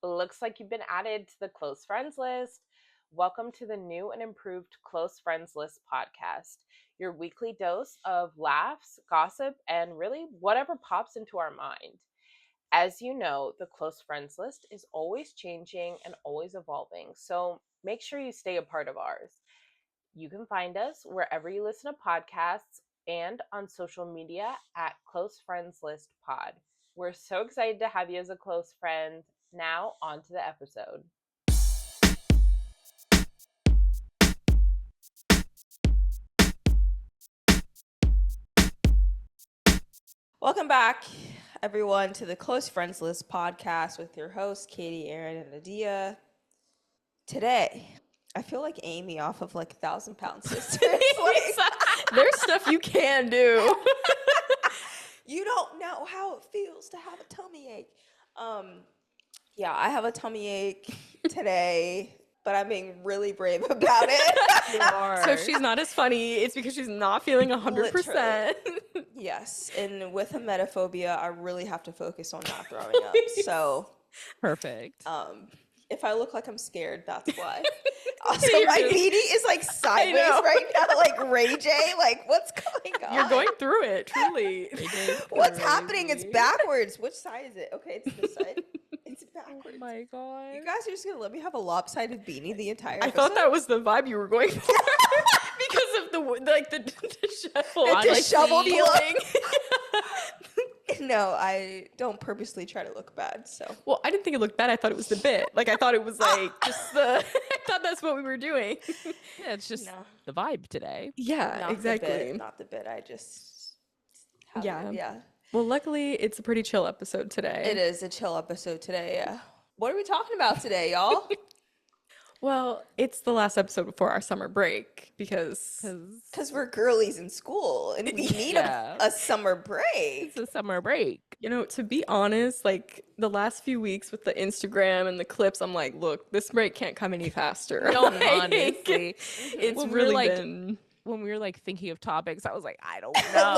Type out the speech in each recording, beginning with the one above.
Looks like you've been added to the close friends list. Welcome to the new and improved Close Friends List podcast, your weekly dose of laughs, gossip, and really whatever pops into our mind. As you know, the close friends list is always changing and always evolving, so make sure you stay a part of ours. You can find us wherever you listen to podcasts and on social media at Close Friends List Pod. We're so excited to have you as a close friend. Now, on to the episode. Welcome back, everyone, to the Close Friends List podcast with your hosts, Katie, Aaron, and Nadia. Today, I feel like Amy off of like 1,000 Pound Sisters. There's stuff you can do. You don't know how it feels to have a tummy ache. Yeah, I have a tummy ache today, but I'm being really brave about it. So if she's not as funny, it's because she's not feeling 100%. Yes, and with emetophobia, I really have to focus on not throwing up. So perfect. If I look like I'm scared, that's why. Also, my beanie is like sideways right now, like Ray J. Like, what's going on? You're going through it, truly. What's happening? It's backwards. Which side is it? Okay, it's this side. It's backwards. Oh my god. You guys are just gonna let me have a lopsided beanie the entire I episode? thought that was the vibe you were going for because of the disheveled feeling. No, I don't purposely try to look bad. So, well, I didn't think it looked bad. I thought it was the bit. Like I thought it was like just the. I thought that's what we were doing. Yeah, it's just the vibe today. Yeah, not exactly. The bit, not the bit. I just. Yeah. Well, luckily, it's a pretty chill episode today. It is a chill episode today. Yeah. What are we talking about today, y'all? Well, it's the last episode before our summer break because we're girlies in school and we need a summer break. It's a summer break. You know, to be honest, like the last few weeks with the Instagram and the clips, I'm like, look, this break can't come any faster. No, honestly, it's really been. When we were like thinking of topics, I was like, I don't know.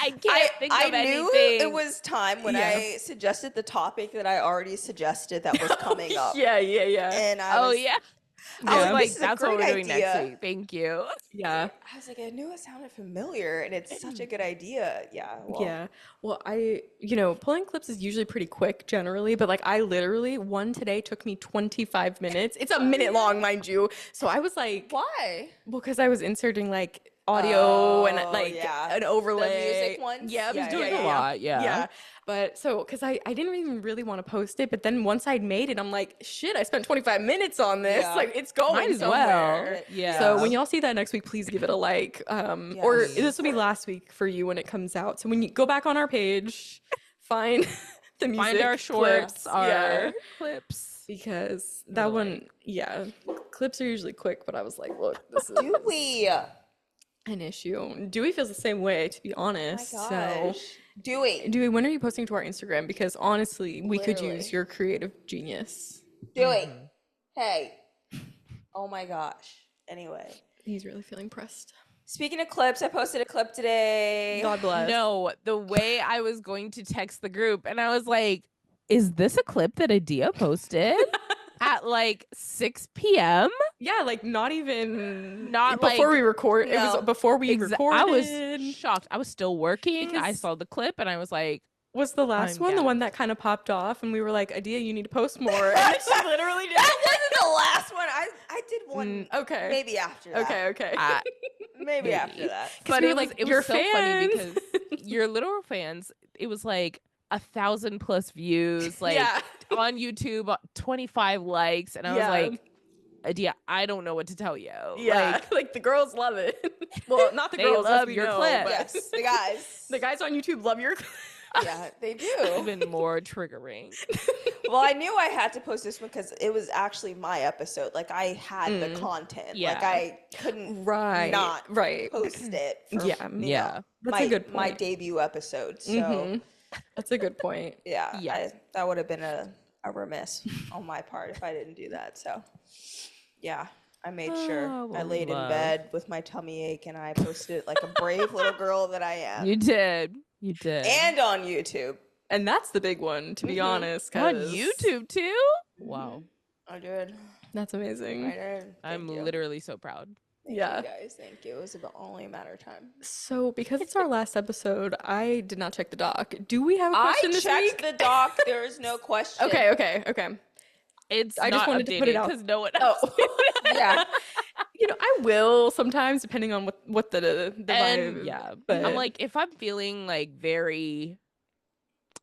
I can't think of anything. I knew it was time when I suggested the topic that I already suggested that was coming up. Yeah. And I was like, that's what we're doing next week. Thank you. Yeah. I was like, I knew it sounded familiar and it's such a good idea. Yeah. Well, pulling clips is usually pretty quick generally, but like I literally, one today took me 25 minutes. It's a minute long, mind you. So I was like, why? Well, because I was inserting like audio and like an overlay. The music ones? Yeah, I was doing a lot. Yeah. But so, because I didn't even really want to post it, but then once I'd made it, I'm like, shit, I spent 25 minutes on this. Yeah. Like, it's going Might as somewhere. well. Yeah. So when y'all see that next week, please give it a like. Or this will be last week for you when it comes out. So when you go back on our page, find the music, find our shorts, clips, clips. Because that one, clips are usually quick, but I was like, look, this is an issue. Dewey feels the same way, to be honest. Oh my gosh. So Dewey, when are you posting to our Instagram? Because honestly, we could use your creative genius. Dewey, hey. Oh my gosh. Anyway. He's really feeling pressed. Speaking of clips, I posted a clip today. God bless. No, the way I was going to text the group, and I was like, is this a clip that Adia posted? At like 6 p.m. Yeah, like not even before we record. No. It was before we recorded. I was shocked. I was still working. Because I saw the clip and I was like, was the last one the one that kind of popped off and we were like, Adia, you need to post more. And she literally did. That wasn't the last one. I did one. Okay. Maybe after that. Okay. Maybe after that. But it was so funny because your little fans, it was like 1,000+ views, like on YouTube, 25 likes, and I was like, Adia, I don't know what to tell you. Yeah, like the girls love it. Well, not the girls love your clip. Yes, the guys. The guys on YouTube love your clip. Yeah, they do. Even more triggering. Well, I knew I had to post this one because it was actually my episode. Like I had the content. Yeah. Like I couldn't not post it. That's a good point. My debut episode. So that's a good point. Yeah. That would have been a remiss on my part if I didn't do that. So yeah. I made sure I laid in bed with my tummy ache and I posted it like a brave little girl that I am. You did. And on YouTube. And that's the big one, to be honest. On 'cause YouTube too? Wow. I did. That's amazing. I did. I'm Thank you. literally so proud. Thank Yeah. you guys. Thank you. It was only a matter of time. So, because it's our last episode, I did not check the doc. Do we have a question I this checked week? the doc. There is no question. Okay. It's I just wanted to put it out. because no one Oh. else. Yeah. I will sometimes, depending on what the And vibe. yeah, but I'm like, if I'm feeling like very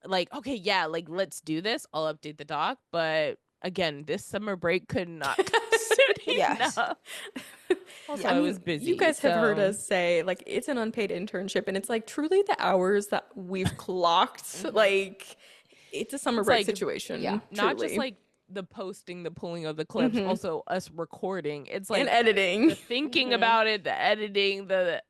like, okay, yeah, like let's do this, I'll update the doc. But again, this summer break could not come soon Yes. enough. Also, I I mean, was busy. You guys have heard so- us say, like, it's an unpaid internship, and it's like truly the hours that we've clocked. Like, it's a summer It's break like, situation. yeah, not just truly. like the posting, the pulling of the clips, Mhm. also us recording. It's like and editing. the thinking about it, the editing, the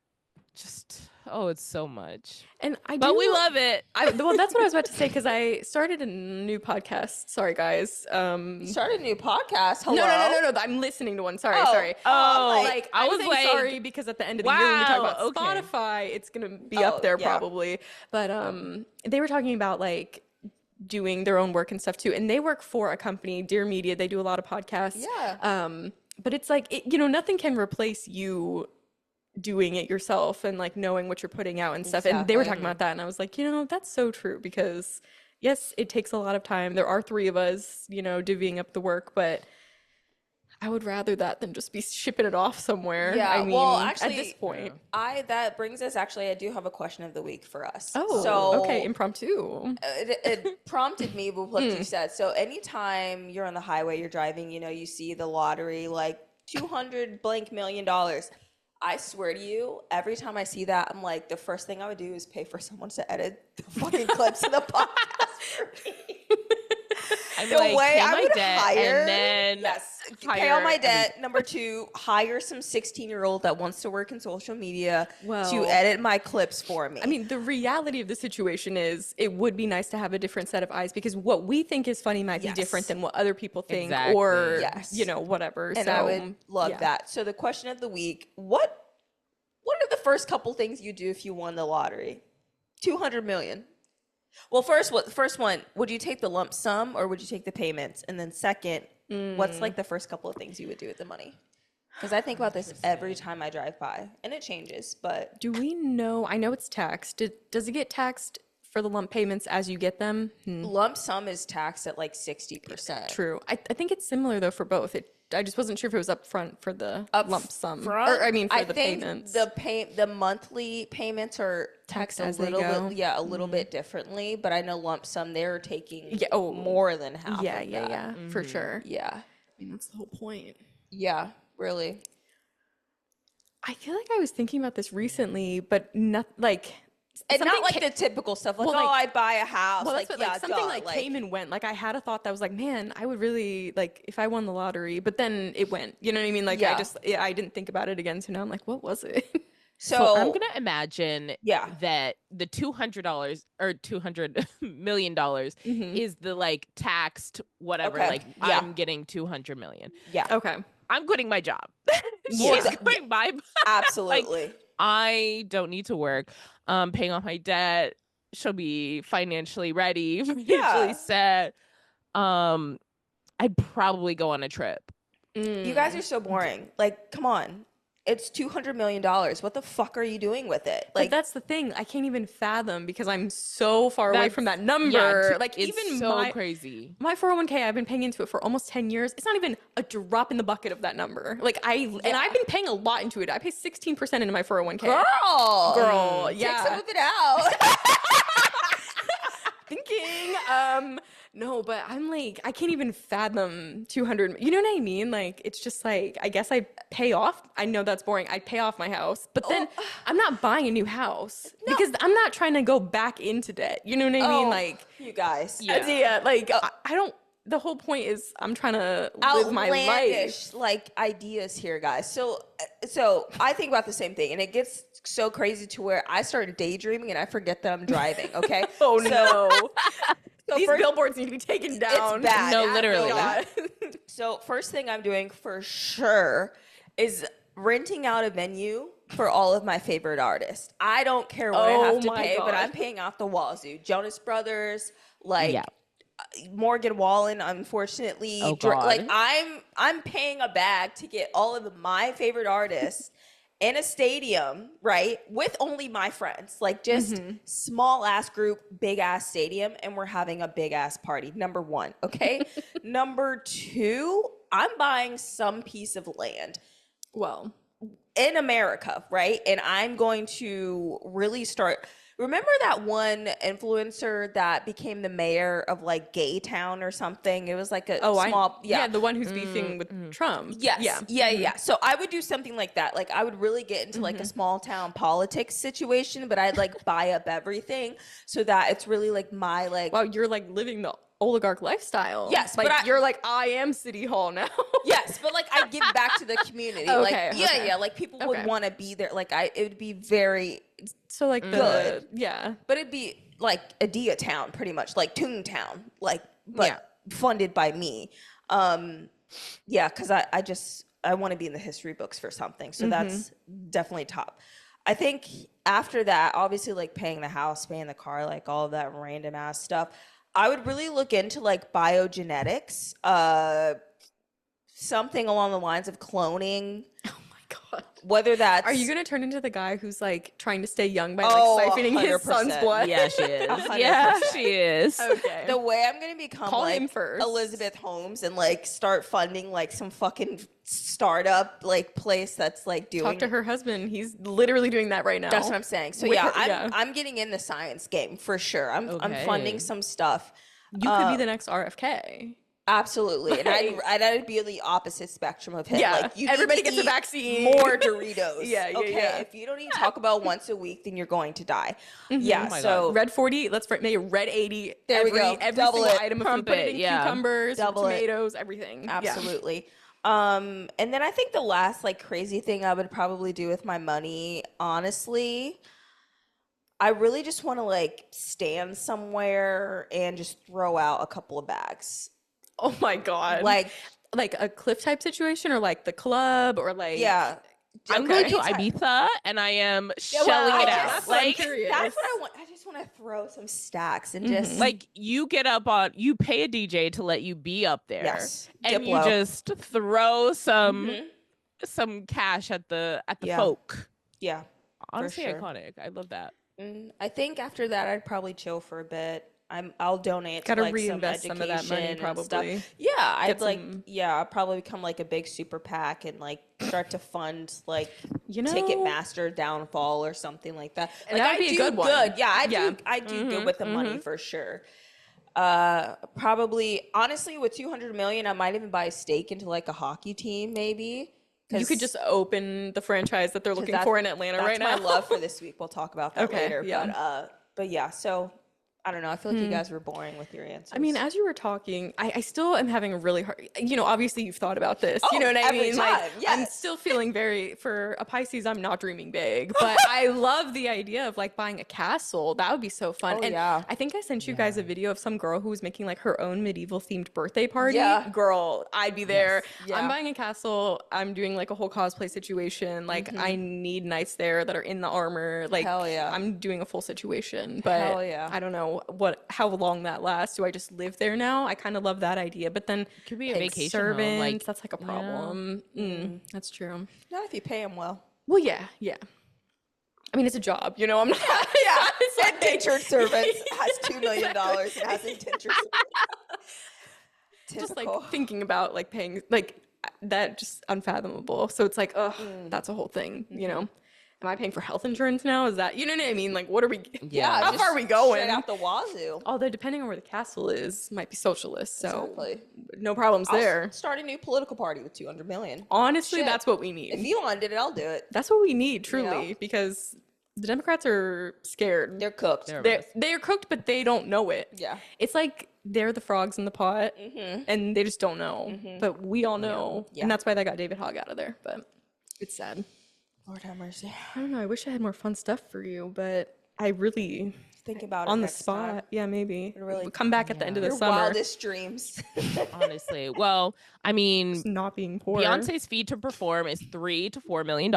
just it's so much. And But we love it. Well, that's what I was about to say, because I started a new podcast. Sorry, guys. You started a new podcast. Hello. No. I'm listening to one. Sorry. Oh, Like, I I'm was saying like, sorry because at the end of the year when we talk about wow, okay. Spotify, it's gonna be up there yeah. probably. But they were talking about like doing their own work and stuff too, and they work for a company, Dear Media. They do a lot of podcasts. Yeah. But it's like nothing can replace you doing it yourself and like knowing what you're putting out and stuff. And they were talking about that, and I was like, that's so true, because yes, it takes a lot of time. There are 3 of us, divvying up the work, but I would rather that than just be shipping it off somewhere. Yeah, I mean, well, actually, at this point. That brings us, actually, I do have a question of the week for us. Oh, so okay, impromptu. It prompted me with what you said. So anytime you're on the highway, you're driving, you see the lottery, like $200 blank million. I swear to you, every time I see that, I'm like, the first thing I would do is pay for someone to edit the fucking clips of the podcast for me. I'm The like, way pay I my would debt hire, and then yes, pay hire all my debt. every- Number 2, hire some 16-year-old that wants to work in social media to Well, edit my clips for me. I mean, the reality of the situation is it would be nice to have a different set of eyes, because what we think is funny might be different than what other people think, Exactly. or, Yes. whatever. and so, I would love yeah. that. So the question of the week, what are the first couple things you do if you won the lottery? 200 million. Well, first one, would you take the lump sum or would you take the payments? And then second, what's like the first couple of things you would do with the money? Because I think about this every time I drive by, and it changes, but Do we know? I know it's taxed. Does it get taxed for the lump payments as you get them? lump sum is taxed at like 60%. True. I think it's similar though for both. I just wasn't sure if it was up front for the lump sum. Front? Or, I mean, for I the think payments. the monthly payments are taxed As a they little go. bit, a little bit differently. But I know lump sum they're taking oh, more than half. yeah, of yeah, that. yeah, for sure. Yeah, I mean, that's the whole point. yeah, really. I feel like I was thinking about this recently, but not like. And not something like the typical stuff, like, well, oh, like- I'd buy a house. Well, like, that's what, yeah, like something duh, like came and went. Like I had a thought that was like, man, I would really like if I won the lottery, but then it went. You know what I mean? Like Yeah. I didn't think about it again. So now I'm like, what was it? So I'm gonna imagine that the $200 or $200 million is the like taxed whatever. Okay. Like Yeah. I'm getting 200 million. yeah, Okay. I'm quitting my job. Yeah. She's quitting my. absolutely. I don't need to work. Paying off my debt. She'll be financially ready, financially set. I'd probably go on a trip. You guys are so boring. Like, come on. It's $200 million. What the fuck are you doing with it? Like that's the thing. I can't even fathom because I'm so far away from that number. Yeah, like it's even so crazy. My 401k, I've been paying into it for almost 10 years. It's not even a drop in the bucket of that number. Like and I've been paying a lot into it. I pay 16% into my 401k. Girl, yeah. Take some of it out. Thinking, no, but I'm like, I can't even fathom 200. You know what I mean? Like, it's just like, I guess I pay off. I know that's boring. I pay off my house, but then I'm not buying a new house because I'm not trying to go back into debt. You know what I mean? Like, you guys. yeah, like I don't. The whole point is I'm trying to live my life. Outlandish, like, ideas here, guys. So I think about the same thing, and it gets so crazy to where I start daydreaming and I forget that I'm driving. Okay. Oh no. So These first- billboards need to be taken down. It's bad. No, literally. God. So first thing I'm doing for sure is renting out a venue for all of my favorite artists. I don't care what I have to pay, but I'm paying out the wazoo. Jonas Brothers, like Morgan Wallen, unfortunately. Oh, God. Like I'm paying a bag to get all of my favorite artists in a stadium, right? With only my friends. Like just small ass group, big ass stadium, and we're having a big ass party. Number one, okay? Number two, I'm buying some piece of land. Well, in America, right? And I'm going to really start. Remember that one influencer that became the mayor of like Gay Town or something? It was like a small, the one who's beefing with Trump. Yes, yeah. So I would do something like that. Like I would really get into like a small town politics situation, but I'd like buy up everything so that it's really like my like. Wow, you're like living the oligarch lifestyle. Yes, like but you're like, I am City Hall now. Yes, but like I give back to the community. Okay, like like people would want to be there. Like it would be very so like good. But it'd be like a Dia town, pretty much like Toontown, like but funded by me. Because I want to be in the history books for something. So that's definitely top. I think after that, obviously like paying the house, paying the car, like all of that random ass stuff. I would really look into like biogenetics, something along the lines of cloning. Oh my God. Whether that's... Are you going to turn into the guy who's like trying to stay young by like siphoning his son's blood? Yeah, she is. 100%. Yeah, she is. Okay. The way I'm going to become Call like him first. Elizabeth Holmes and like start funding like some fucking startup like place that's like doing... Talk to her husband. He's literally doing that right now. That's what I'm saying. So I'm getting in the science game for sure. I'm funding some stuff. You could be the next RFK. Absolutely. And I'd be the opposite spectrum of him. Yeah. Like Everybody gets a vaccine. More Doritos. Yeah. If you don't eat Taco Bell once a week, then you're going to die. Yeah. Oh so red 40, let's make a red 80. There we go. Every Double single it. item of food, put it in cucumbers, tomatoes, everything. Absolutely. And then I think the last like crazy thing I would probably do with my money, honestly, I really just want to like stand somewhere and just throw out a couple of bags. Oh my God. Like a cliff type situation or like the club or like... Yeah. I'm going to Ibiza and I am shelling it out. Like that's what I want. I just want to throw some stacks and just like you pay a DJ to let you be up there. Yes. And you just throw some cash at the folk. Yeah. Honestly, iconic. I love that. I think after that I'd probably chill for a bit. I'll donate to like reinvest some of that money probably. Stuff. Yeah, I'll probably become like a big super PAC and like start to fund like Ticketmaster downfall or something like that. And like, that'd be a good one. Yeah, I do good with the money for sure. Probably honestly with 200 million, I might even buy a stake into like a hockey team maybe. You could just open the franchise that they're looking for in Atlanta right now. That's my love for this week. We'll talk about that later. Yeah. But yeah, so I don't know. I feel like you guys were boring with your answers. I mean, as you were talking, I still am having a really hard, obviously you've thought about this. You know what I mean? Time. Like, I'm still feeling for a Pisces, I'm not dreaming big, but I love the idea of like buying a castle. That would be so fun. I think I sent you guys a video of some girl who was making like her own medieval themed birthday party. Yeah. Girl, I'd be there. Yes. Yeah. I'm buying a castle. I'm doing like a whole cosplay situation. Like I need knights there that are in the armor. Like I'm doing a full situation, but I don't know how long that lasts. Do I just live there now? I kind of love that idea, but then it could be a vacation servants, home. Like, that's like a problem. That's true. Not if you pay them well. Well, yeah. I mean, it's a job, I'm not. It's like indentured servants has $2 million. It has indentured servants. Just like thinking about like paying like that, just unfathomable. So it's like, that's a whole thing, Am I paying for health insurance now? Is that, you know what I mean? Like, what are we, how far are we going? Straight out the wazoo. Although, depending on where the castle is, might be socialist. So, no problems there. Start a new political party with 200 million. Honestly, that's what we need. If Elon did it, I'll do it. That's what we need, truly, because the Democrats are scared. They're cooked. They're cooked, but they don't know it. Yeah. It's like they're the frogs in the pot, and they just don't know. But we all know. Yeah. And that's why they got David Hogg out of there. But it's sad. Lord have mercy. I don't know. I wish I had more fun stuff for you, but I really think about it on the next spot. time. Yeah, maybe. Really We'll come back at the end of the Your summer. wildest dreams. Honestly. Well, I mean, Just not being poor. Beyonce's fee to perform is $3 to $4 million.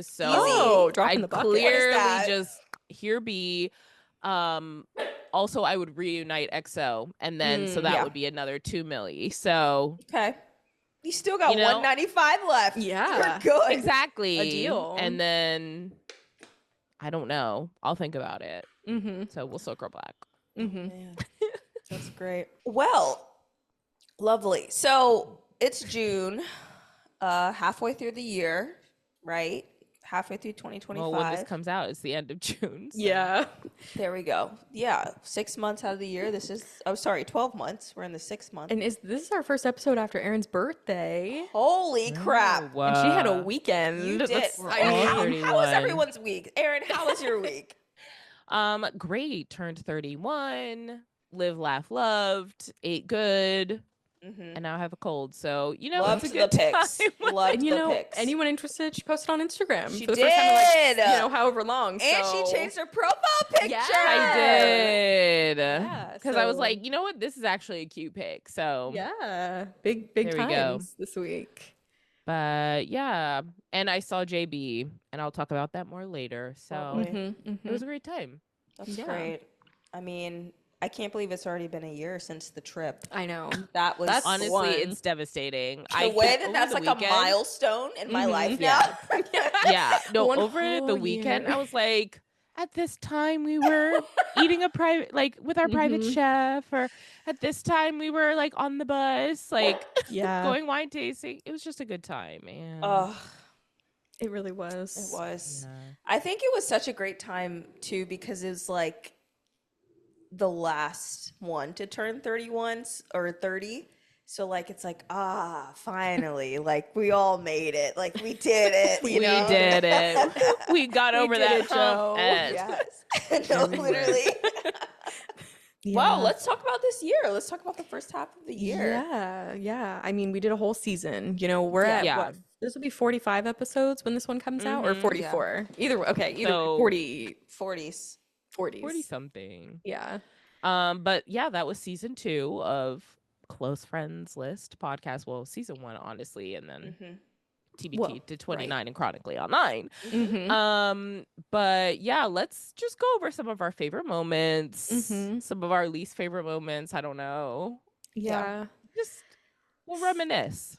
So Oh, drop in I'd the bucket. clearly just here be. Also, I would reunite EXO, and then so that would be another $2 million. So okay, you still got you know, $195 left. Yeah. You're good. Exactly. A deal. And then I don't know. I'll think about it. Mm-hmm. So we'll circle back. Mm-hmm. Man, that's great. Well, lovely. So it's June, halfway through the year, right? Halfway through 2025. Well, when this comes out, it's the end of June. So. Yeah. There we go. Yeah, 6 months out of the year. This is 12 months. We're in the 6th month. And this is our first episode after Erin's birthday. Holy crap. Oh, And she had a weekend. You did. I mean, How was everyone's week? Erin, how was your week? Great. Turned 31. Live, laugh, loved. Ate good. And now I have a cold, so Loved it's a good the pics. time. Loved and the pics. anyone interested, she posted on Instagram. She for the first time in, did. however long. And so. she changed her profile picture. Yeah. I did. Yeah, Because I was so- like, you know what? This is actually a cute pic. So Yeah, big There we go. times this week. But yeah, and I saw JB, and I'll talk about that more later. So Lovely. it was a great time. That's Yeah. great. I mean, I can't believe it's already been a year since the trip. I know. That was That's Honestly, one. it's devastating. the way that that's like a milestone in my life now. Yeah, no, One over the whole weekend, year. I was like, at this time we were eating a private, like with our private chef, or at this time we were like on the bus, like Yeah, going wine tasting. It was just a good time, man. Oh, it really was. it was. Yeah. I think it was such a great time too because it was like the last one to turn 31 or 30. So like it's like finally, like we all made it, like we did it. We you know? did it. We got over did that it, Joe. hump. And Yes. No, literally. Wow, let's talk about this year. Let's talk about the first half of the year. Yeah. I mean, we did a whole season. We're at Yeah. what? This will be 45 episodes when this one comes out, or 44. Either So- 40, 40s. 40s. 40 something. Yeah. But yeah, that was season 2 of Close Friends List podcast. Well, season 1, honestly, and then TBT Well, to 29 and Chronically Online. Mhm. But yeah, let's just go over some of our favorite moments, Mhm. some of our least favorite moments. I don't know. Yeah. Just we'll reminisce.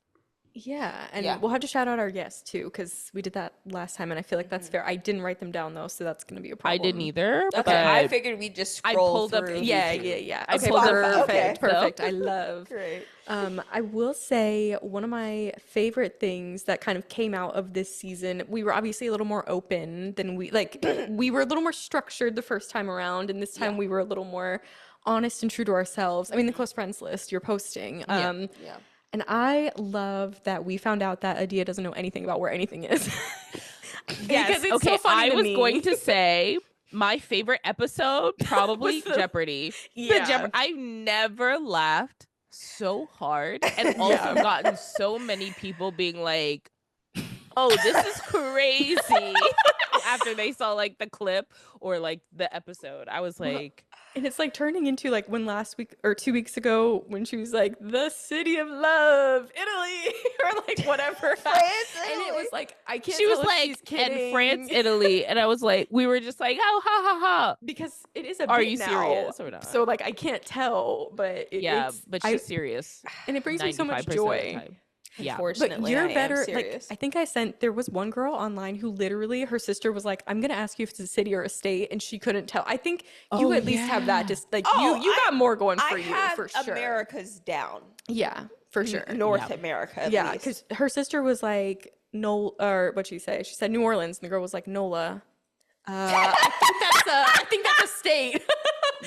Yeah, and Yeah. we'll have to shout out our guests too, because we did that last time, and I feel like that's fair. I didn't write them down though, so that's gonna be a problem. I didn't either. Okay, but I figured we'd just I scroll pulled up through. Yeah. I Okay, pulled up perfect, okay. perfect. I love. Great. I will say one of my favorite things that kind of came out of this season, we were obviously a little more open than we were a little more structured the first time around, and this time we were a little more honest and true to ourselves. I mean, the close friends list you're posting. Yeah. And I love that we found out that Adia doesn't know anything about where anything is. yes, Because it's okay. so funny I to was me. going to say my favorite episode probably Jeopardy. Yeah. I've never laughed so hard, and also gotten so many people being like, "Oh, this is crazy." After they saw like the clip or like the episode, I was like, And it's like turning into like when last week or 2 weeks ago when she was like, the city of love, Italy, or like whatever. And it was like, I can't she was tell if like, she's kidding. and France, Italy, and I was like, we were just like, oh, ha ha ha. Because it is a Are bit you now, serious or not? So like I can't tell, but Yeah, it's, but she's serious. and it brings me so much 95% of the joy. time. Yeah. Unfortunately, But you're I am better. Like serious. I think there was one girl online who literally her sister was like, "I'm gonna ask you if it's a city or a state," and she couldn't tell. I think you at least have that. Just like you got more going for I you have for sure. America's down. Yeah, for sure. North America. At Yeah, least. because her sister was like no, or what'd she say? She said New Orleans, and the girl was like Nola. I think that's a state.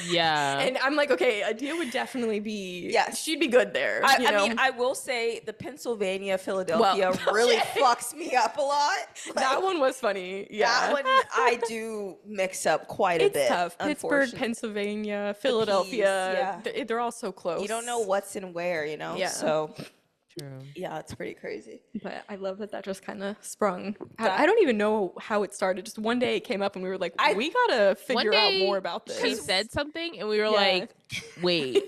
Yeah. And I'm like, okay, Adia would definitely be. Yes. she'd be good there. I you know? mean, I will say the Pennsylvania, Philadelphia really fucks me up a lot. Like, that one was funny. Yeah, that one I do mix up quite a it's bit. tough. Pittsburgh, unfortunately. Pennsylvania, Philadelphia. yeah. They're all so close. You don't know what's in where, you know? Yeah. So True. Yeah, it's pretty crazy. But I love that just kind of sprung. I don't even know how it started. Just one day it came up and we were like, we gotta figure out more about this. She said something and we were like, wait.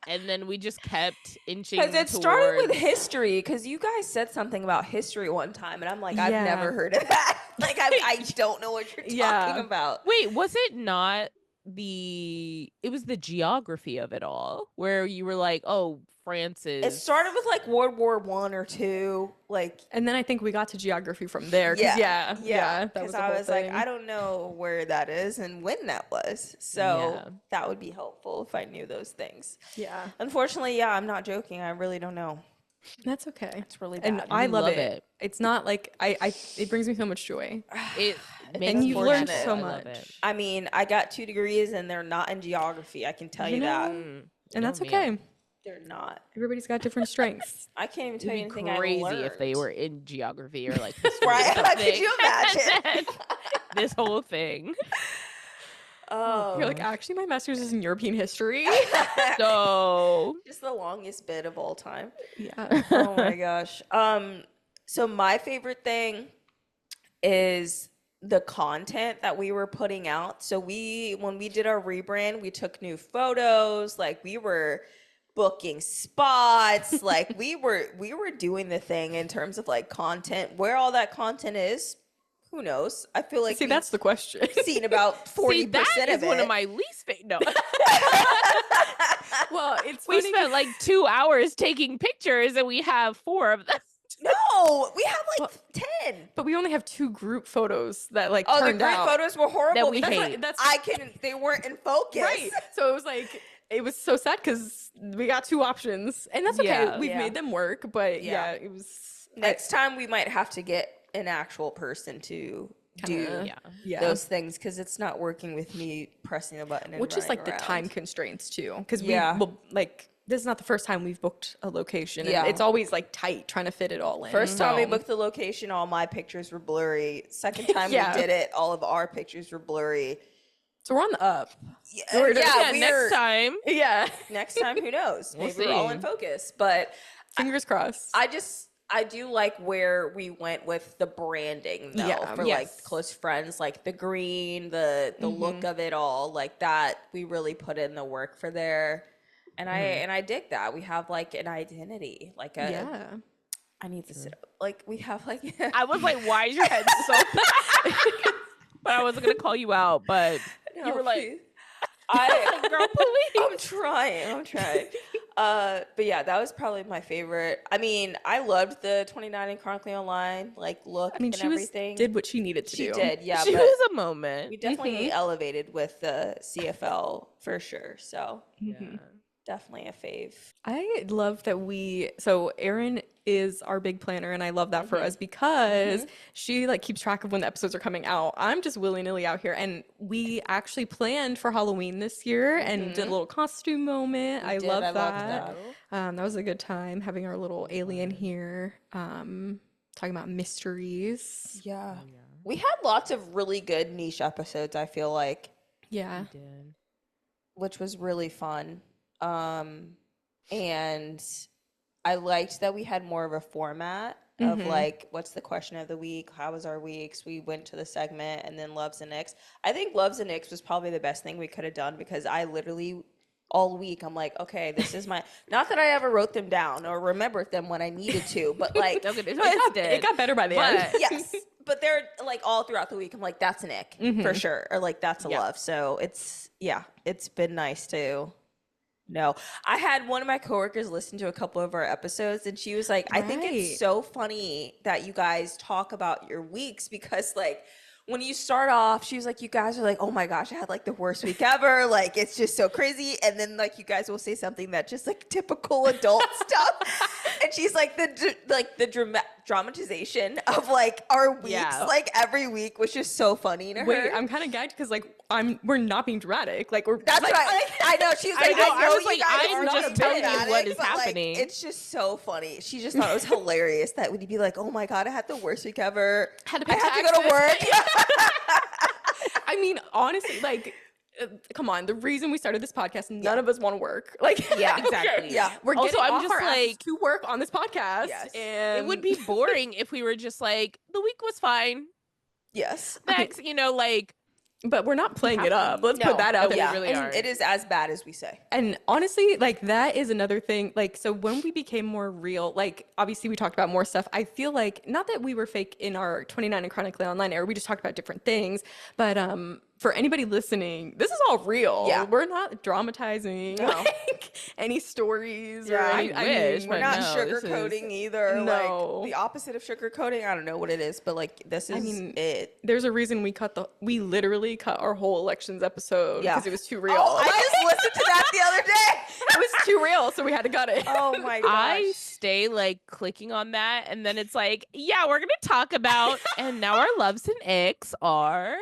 And then we just kept inching because it started with history. Because you guys said something about history one time, and I'm like, I've never heard of that. Like, I don't know what you're talking about. Wait, was it not it was the geography of it all, where you were like, oh, France is. It started with like World War I or II, like, and then I think we got to geography from there. Yeah. Because I was like, I don't know where that is and when that was, so that would be helpful if I knew those things. Yeah. Unfortunately, I'm not joking. I really don't know. That's okay. It's really bad. And I love it. It's not like it brings me so much joy. And you learned so much. I mean, I got 2 degrees and they're not in geography. I can tell you that. And that's okay. They're not. Everybody's got different strengths. I can't even tell you anything crazy I learned. if they were in geography or like history. Right? Or Could you imagine? This whole thing. You're like, actually, my master's is in European history. So just the longest bit of all time. Yeah. Oh my gosh. So my favorite thing is the content that we were putting out. So when we did our rebrand, we took new photos. Like, we were booking spots. Like, we were doing the thing in terms of like content. Where all that content is, who knows? I feel like that's the question. Seen about 40% that of is it. one of my least favorite. No. Well, we spent like 2 hours taking pictures and we have 4 of them. No, we have like 10. But we only have 2 group photos that like the turned group out. photos were horrible. That we hate. They weren't in focus. Right. So it was like, it was so sad because we got 2 options, and that's okay. Yeah. We've made them work, but it was. Next time we might have to get an actual person to do those things, because it's not working with me pressing the button and which is like running the around. time constraints too, because this is not the first time we've booked a location. Yeah. It's always like tight trying to fit it all in. First time we booked the location, all my pictures were blurry. Second time we did it, all of our pictures were blurry. So we're on the up. Next time. Yeah. Next time, who knows? We'll Maybe we're all in focus. But fingers crossed. I do like where we went with the branding though, for like close friends, like the green, the look of it all, like that. We really put in the work for there. And I dig that. We have like an identity, like I need to sit up. Like, we have like I was like, why is your head so bad? But I wasn't gonna call you out, but you were like, girl, please. I'm trying. But yeah, that was probably my favorite. I mean, I loved the 29 and Chronically Online like look. I mean, she everything. Did what she needed to do. She did, yeah. She was a moment. We definitely elevated with the CFL for sure. So definitely a fave. I love that so Erin is our big planner, and I love that for us because she like keeps track of when the episodes are coming out. I'm just willy-nilly out here, and we actually planned for Halloween this year and did a little costume moment. I love that. That was a good time having our little alien here, talking about mysteries. Yeah. We had lots of really good niche episodes, I feel like. Yeah. We did. Which was really fun. And I liked that we had more of a format of like, what's the question of the week? How was our weeks? We went to the segment, and then Loves and Icks. I think Loves and Icks was probably the best thing we could have done, because I literally all week I'm like, okay, this is my, not that I ever wrote them down or remembered them when I needed to, but like it got better by the end. Yes. But they're like all throughout the week I'm like, that's an ick for sure, or like that's a love. So it's been nice to know. I had one of my coworkers listen to a couple of our episodes, and she was like, I think it's so funny that you guys talk about your weeks, because like when you start off, she was like, you guys are like, oh my gosh, I had like the worst week ever. Like, it's just so crazy. And then like you guys will say something that's just like typical adult stuff. And she's like, the dramatization of like our weeks, like every week, was just so funny to her. Wait, I'm kind of gagged because like we're not being dramatic. Like that's like, right. I know. She's like, I was like, I'm just telling you what is happening. Like, it's just so funny. She just thought it was hilarious that would be like, oh my god, I had the worst week ever. I had to go to work. I mean, honestly, like come on, the reason we started this podcast, none of us want to work. Like, Yeah, exactly. Yeah. we're Also, getting I'm off just our asses like- to work on this podcast. Yes. And It would be boring if we were just like, the week was fine. Yes. Next, like, but we're not playing it have up. to- Let's No, put that out we there. really And- are. It is as bad as we say. And honestly, like that is another thing. Like, so when we became more real, like obviously we talked about more stuff. I feel like not that we were fake in our 29 and chronically online era. We just talked about different things. But for anybody listening, this is all real. Yeah. We're not dramatizing No. like any stories or Yeah, any. I wish, We're but not no, this is- sugarcoating either. No. Like the opposite of sugarcoating. I don't know what it is, but like this is it. There's a reason we literally cut our whole elections episode Yeah. because it was too real. Oh, I just listened to that the other day. It was too real, so we had to cut it. Oh my gosh. I stay like clicking on that, and then it's like, yeah, we're gonna talk about, and now our loves and icks are,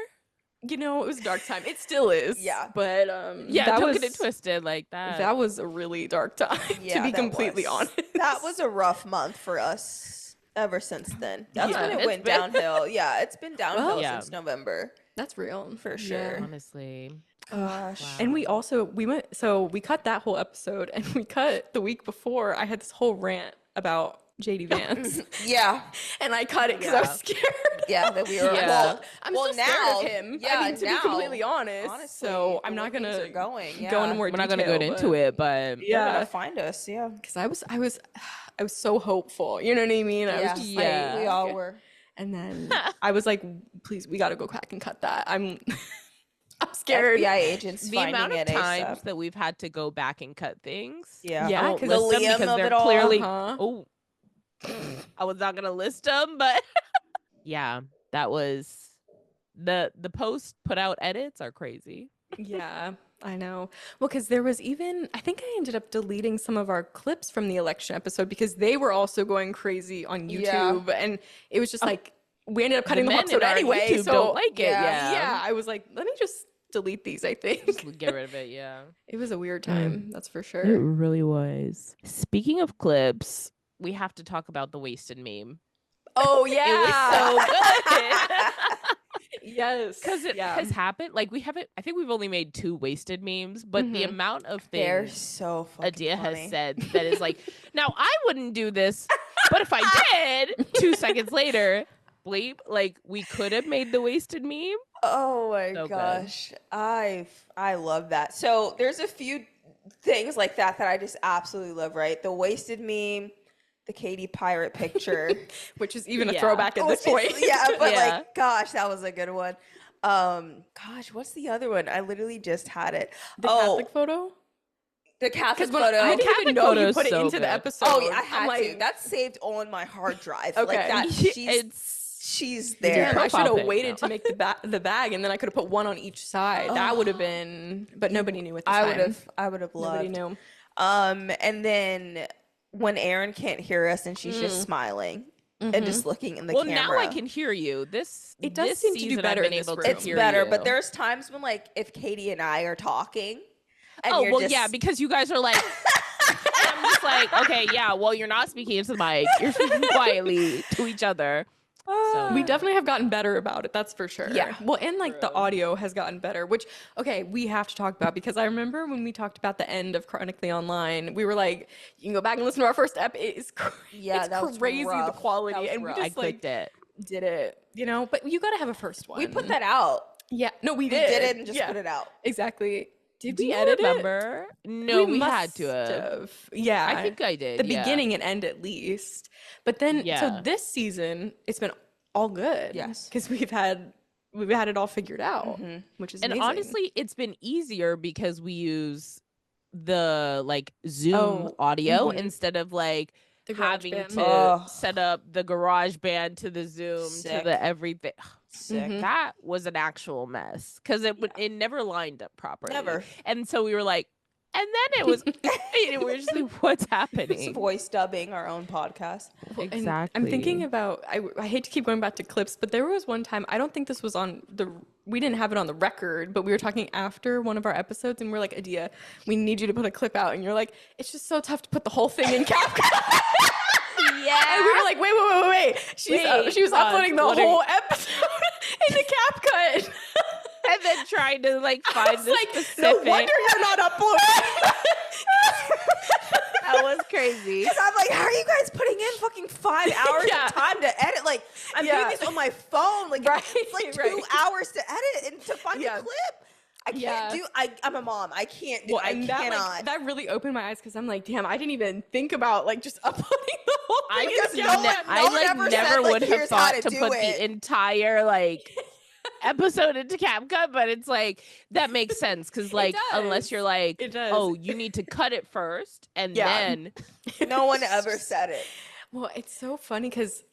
You know, it was a dark time. It still is. Yeah. But yeah, that don't was get it twisted like that. that was a really dark time, Yeah, to be that completely was. honest. That was a rough month for us ever since then. That's Yeah. when it It's went been- downhill. Yeah, it's been downhill Well, yeah. since November. That's real. For sure. honestly. Gosh. Wow. And we cut that whole episode, and we cut the week before. I had this whole rant about JD Vance, Yeah. and I cut it because I Yeah. was scared. Yeah, that we were Yeah. well, I'm well, still scared now, of him. yeah, I mean, to now, be completely honest. honestly, so I'm the not way things gonna are going, go yeah. into more We're detail. not gonna get into it, but They're Yeah, gonna find us, yeah. because I was so hopeful. You know what I mean? I Yeah. was just Yeah. like, We all were. And then I was like, please, we got to go back and cut that. I'm scared. FBI agents the finding amount of it times ASAP. that we've had to go back and cut things. Yeah. Yeah, I won't 'cause list the them Liam because of they're it all. clearly. Uh-huh. Oh, I was not gonna list them, but yeah, that was the post put out edits are crazy. Yeah, I know. Well, because there was even, I think I ended up deleting some of our clips from the election episode because they were also going crazy on Yeah. YouTube. And it was just like, we ended up The cutting the whole men in episode our anyway. YouTube So, don't like it. yeah. yeah, I was like, let me just delete these, I think. Just get rid of it. Yeah. It was a weird time, that's for It sure. really was. Speaking of clips, we have to talk about the wasted meme. Oh, It yeah. was so good. Yes. Because it yeah. has happened. Like I think we've only made 2 wasted memes, but the Mhm. amount of They're things so fucking Adia funny. has said that is like, now I wouldn't do this, but if I did, 2 seconds later, bleep, like we could have made the wasted meme. Oh my So good. gosh. I love that. So there's a few things like that I just absolutely love, right? The wasted meme, the Katy pirate picture. Which is even a Yeah. throwback at this Which is- point. yeah, but Yeah. like, gosh, that was a good one. Gosh, what's the other one? I literally just had it. The oh, Catholic photo? the Catholic Because when photo. I didn't Catholic even know photo you is put it so into the good. episode. Oh, yeah, I I'm had like, to. That's saved on my hard drive. Okay. Like that. She's Your there. Damn, I should have profile pic, waited no. to make the bag, and then I could have put one on each side. That would have been, but nobody knew at the time. I would have Nobody loved. knew. And then when Erin can't hear us and she's just smiling and just looking in the Well, camera. now I can hear you. It does this seem to do season better I've in been this able room. to It's hear better, you. but there's times when like if Katie and I are talking. And Oh you're well, just, yeah, because you guys are like, I'm just like, okay, yeah. Well, you're not speaking into the mic. You're speaking quietly to each other. So We definitely have gotten better about it. That's for sure. Yeah. Well, and like the audio has gotten better, which, okay, we have to talk about because I remember when we talked about the end of Chronically Online, we were like, you can go back and listen to our first ep. It is Yeah, it's that was crazy the rough. That quality. was And we rough. I just like clicked it. did it, you know? But you got to have a first one. we put that out. Yeah. No, we We did. did it and just Yeah, put it out. Exactly. Did Do we you edit remember? No, we had must to. have. Yeah. I think I did. the yeah. beginning and end at least. But then, Yeah. so this season, it's been all good. Yes. Because we've had it all figured out, which is And amazing. honestly, it's been easier because we use the like Zoom Oh, audio mhm. instead of like The having GarageBand. to Ugh. set up the garage band to the Zoom Sick. to the everything. Sick. Mhm. That was an actual mess because it never lined up properly. Never. And so we were like, and then it was, and we're just like, what's It's happening? voice dubbing our own podcast. And Exactly. I'm thinking about, I hate to keep going back to clips, but there was one time, I don't think this was we didn't have it on the record, but we were talking after one of our episodes and we're like, Adia, we need you to put a clip out. And you're like, it's just so tough to put the whole thing in CapCut. Yeah. And we were like, wait. She was Wait, uploading the what are whole episode into CapCut. and then trying to like find the like, specific. no wonder you're not uploading. That was crazy. Because I'm like, how are you guys putting in fucking 5 hours of time to edit? Like, I'm doing this on my phone. Like, it's like 2 hours to edit and to find a clip. I can't do. I'm a mom. I can't do. I cannot. That really opened my eyes because I'm like, damn, I didn't even think about like just uploading the whole thing. I never would have thought to put the entire like episode into CapCut, but it's like that makes sense because like unless you're like, oh, you need to cut it first and then no one ever said it. Well, it's so funny because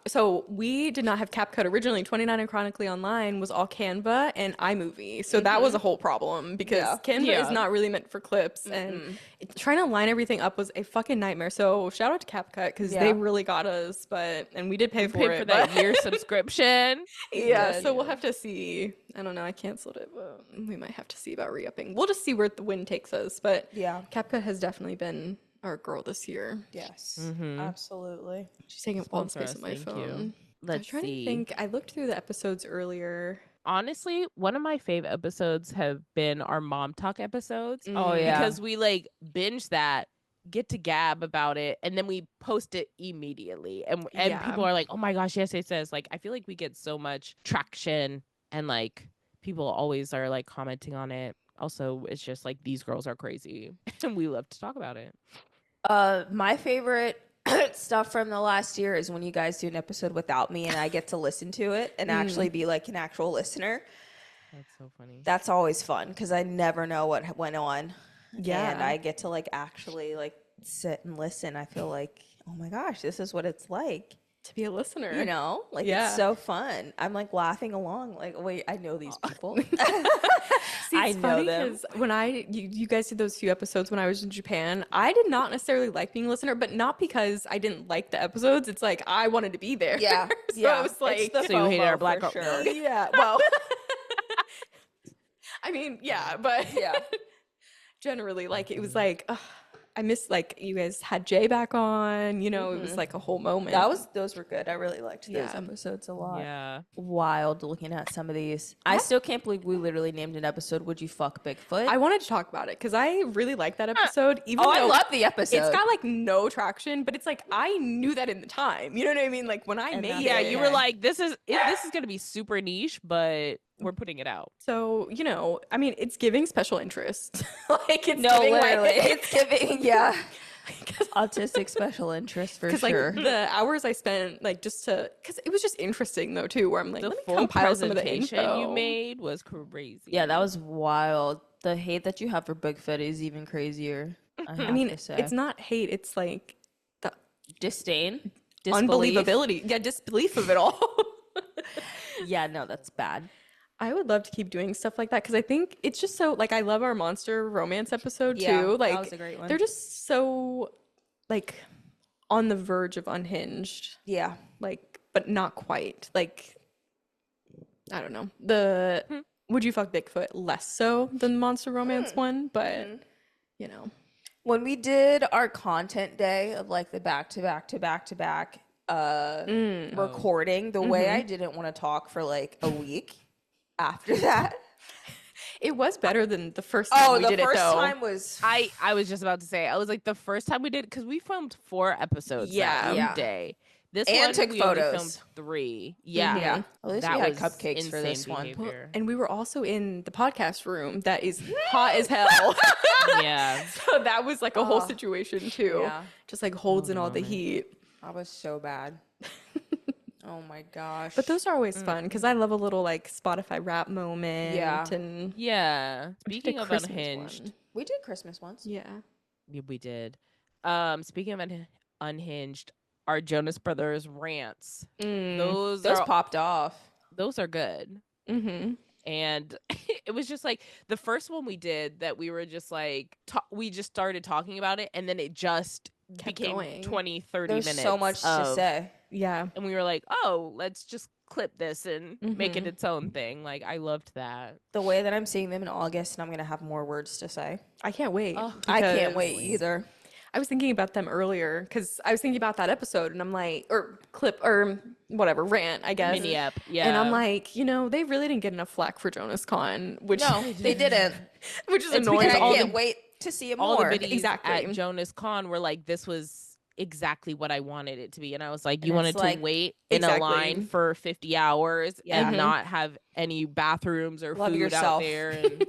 so we did not have CapCut originally. 29 and Chronically Online was all Canva and iMovie, so that was a whole problem because Canva is not really meant for clips, and trying to line everything up was a fucking nightmare. So shout out to CapCut because they really got us, and we did pay for it for that year subscription. So we'll have to see. I don't know. I canceled it, but we might have to see about re-upping. We'll just see where the wind takes us. But CapCut has definitely been our girl this year. Yes, absolutely. She's taking all the space on my phone. Let's trying to think. I looked through the episodes earlier. Honestly, one of my favorite episodes have been our mom talk episodes. Oh yeah, because we like binge that, get to gab about it, and then we post it immediately, and people are like, oh my gosh, yes, it says. Like, I feel like we get so much traction, and like people always are like commenting on it. Also, it's just like these girls are crazy and we love to talk about it. My favorite stuff from the last year is when you guys do an episode without me and I get to listen to it and actually be like an actual listener. That's so funny. That's always fun because I never know what went on. Yeah. And I get to like actually like sit and listen. I feel like, oh my gosh, this is what it's like to be a listener. You know, like it's so fun. I'm like laughing along. Like, wait, I know these people. See, I know them. Because when you guys did those few episodes when I was in Japan, I did not necessarily like being a listener, but not because I didn't like the episodes. It's like I wanted to be there. Yeah. So I was like, so you hated our black girl. Sure. Yeah. Well, I mean, yeah, but generally, like it was like. I miss like you guys had Jay back on, you know, it was like a whole moment. Those were good. I really liked those episodes a lot. Yeah. Wild looking at some of these. I still can't believe we literally named an episode Would You Fuck Bigfoot? I wanted to talk about it because I really like that episode. Even though I love the episode. It's got like no traction, but it's like I knew that in the time. You know what I mean? Like when I made it. You were like, this is gonna be super niche, but we're putting it out. So, you know, I mean, it's giving special interest. Like it's giving literally. It's giving, autistic special interest for sure. Like the hours I spent, like because it was just interesting though too, where I'm like, the let me full compile some of the presentation info you made was crazy. Yeah, that was wild. The hate that you have for Bigfoot is even crazier. I mean, it's not hate; it's like the disdain, unbelievability, disbelief of it all. Yeah, no, that's bad. I would love to keep doing stuff like that because I think it's just so like I love our monster romance episode too. Like that was a great one. They're just so like on the verge of unhinged. Yeah. Like, but not quite. Like I don't know. The Would You Fuck Bigfoot less so than the monster romance one, but you know. When we did our content day of like the back to back recording, the way I didn't want to talk for like a week. After that, it was better than the first time we did it, though. The first time was... I was just about to say, I was like, the first time we did it, because we filmed 4 episodes that day. This and one, took we photos. only filmed 3. Yeah. At least we had cupcakes for this one. Well, and we were also in the podcast room that is hot as hell. Yeah. So that was like a whole situation, too. Yeah. Just like holds in all the heat. That was so bad. Oh my gosh. But those are always fun because I love a little like Spotify rap moment. Yeah. And Speaking of Unhinged. We did Christmas once. Yeah. We did. Speaking of Unhinged, our Jonas Brothers rants. Those popped off. Those are good. Mm-hmm. And it was just like the first one we did that we were just like, we just started talking about it and then it just became going. 20, 30 minutes. There's so much to say. Yeah. And we were like, oh, let's just clip this and make it its own thing. Like, I loved that. The way that I'm seeing them in August and I'm going to have more words to say. I can't wait. I can't wait either. I was thinking about them earlier because I was thinking about that episode and I'm like, or clip or whatever, rant, I guess. Mini ep, yeah. And I'm like, they really didn't get enough flack for Jonas Con, which No, they didn't. which is It's annoying. because And I can't wait to see it all more. the biddies Exactly. at Jonas Con were like, this was exactly what I wanted it to be. And I was like, you And wanted it's to like, wait in a line for 50 hours Yeah. and not have any bathrooms or Love food yourself. out there. And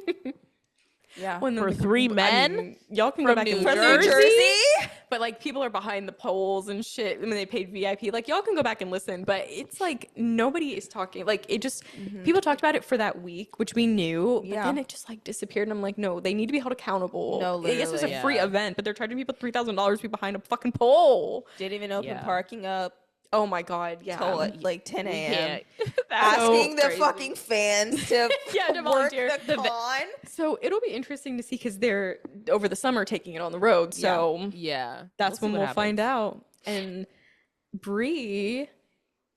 Yeah. When for three men y'all can go from back New and From listen. New Jersey? But like people are behind the polls and shit. I mean, they paid VIP. Like y'all can go back and listen, but it's like nobody is talking. Like it just people talked about it for that week, which we knew, but then it just like disappeared. And I'm like, no, they need to be held accountable. No, yes, it's a literally. free event, but they're charging people $3,000 to be behind a fucking poll. Didn't even open Yeah. parking up Oh my god, yeah. till like 10 we a.m. can't. That's Asking the crazy. fucking fans to Yeah, to work volunteer. the con. So it'll be interesting to see because they're over the summer taking it on the road. So yeah. that's when see we'll what find happens. out. And Bree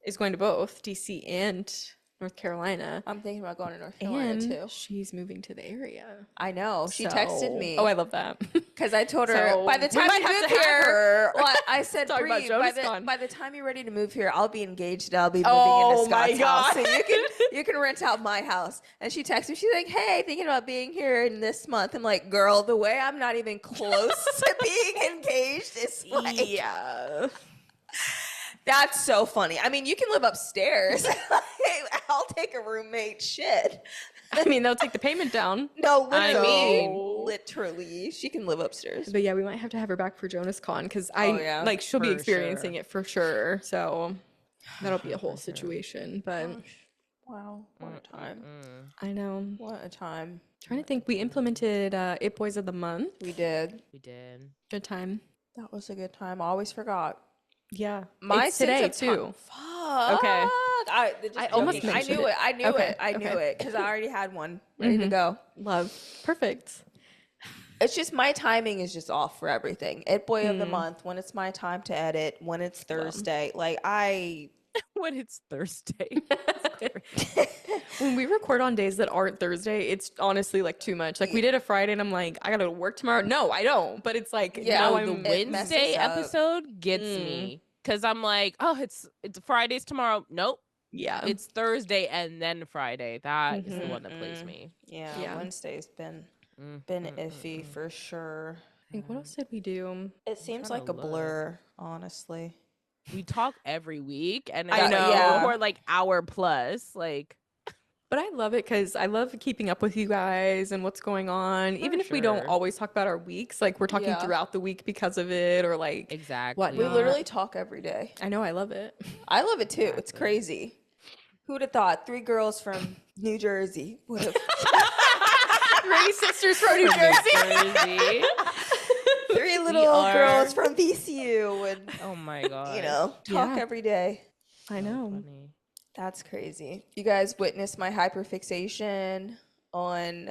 is going to both DC and North Carolina. I'm thinking about going to North Carolina And too. she's moving to the area. I know. She So- texted me. Oh, I love that. Because I told her So, by the we time might you have move to have here, her. well, I said, Talk about Bree, Jonas Con. by the time you're ready to move here, I'll be engaged and I'll be moving Oh into my Scott's house. So God. you can rent out my house. And she texted me. She's like, hey, thinking about being here in this month. I'm like, girl, the way I'm not even close to being engaged is like, Yeah. that's so funny. I mean, you can live upstairs. I'll take a roommate. Shit. I mean, they'll take the payment down. No, I literally, mean- literally, she can live upstairs. But yeah, we might have to have her back for Jonas Con because Oh, yeah. like she'll be For experiencing sure. it for sure. So that'll be a whole For sure. situation. But Wow, what a time! I know. What a time Trying to think, we implemented It Boys of the Month. we did. We did. Good time. That was a good time. I always forgot. Yeah, My it's today sense of time- too. Fuck. Okay. I almost I mentioned knew it. it. I knew Okay, it. I knew okay. it because I already had one ready to go. Love, perfect. It's just my timing is just off for everything. It Boy of the Month, when it's my time to edit, when it's Thursday. Like I When it's Thursday. When we record on days that aren't Thursday, it's honestly like too much. Like we did a Friday, and I'm like, I gotta go to work tomorrow. No, I don't. But it's like, Yeah, no, No, I'm the Wednesday messes up. episode gets me because I'm like, oh, it's Friday's tomorrow. Nope, yeah. it's Thursday and then Friday. That is the one that plays me. yeah. Wednesday's been iffy for sure. I think what else did we do? It seems trying like to a look. blur, honestly. We talk every week, and I know. Yeah. for like hour plus. Like, But I love it because I love keeping up with you guys and what's going on. Even if we don't sure. always talk about our weeks, like we're talking Yeah. throughout the week because of it, or like exactly. What We not? literally talk every day. I know I love it. I love it too. It's crazy. Who'd have thought 3 girls from New Jersey would have 3 sisters from New Jersey. Jersey. 3 little are- girls from VCU would, Oh my god. talk Yeah. every day. I know. Funny. That's crazy. You guys witnessed my hyperfixation on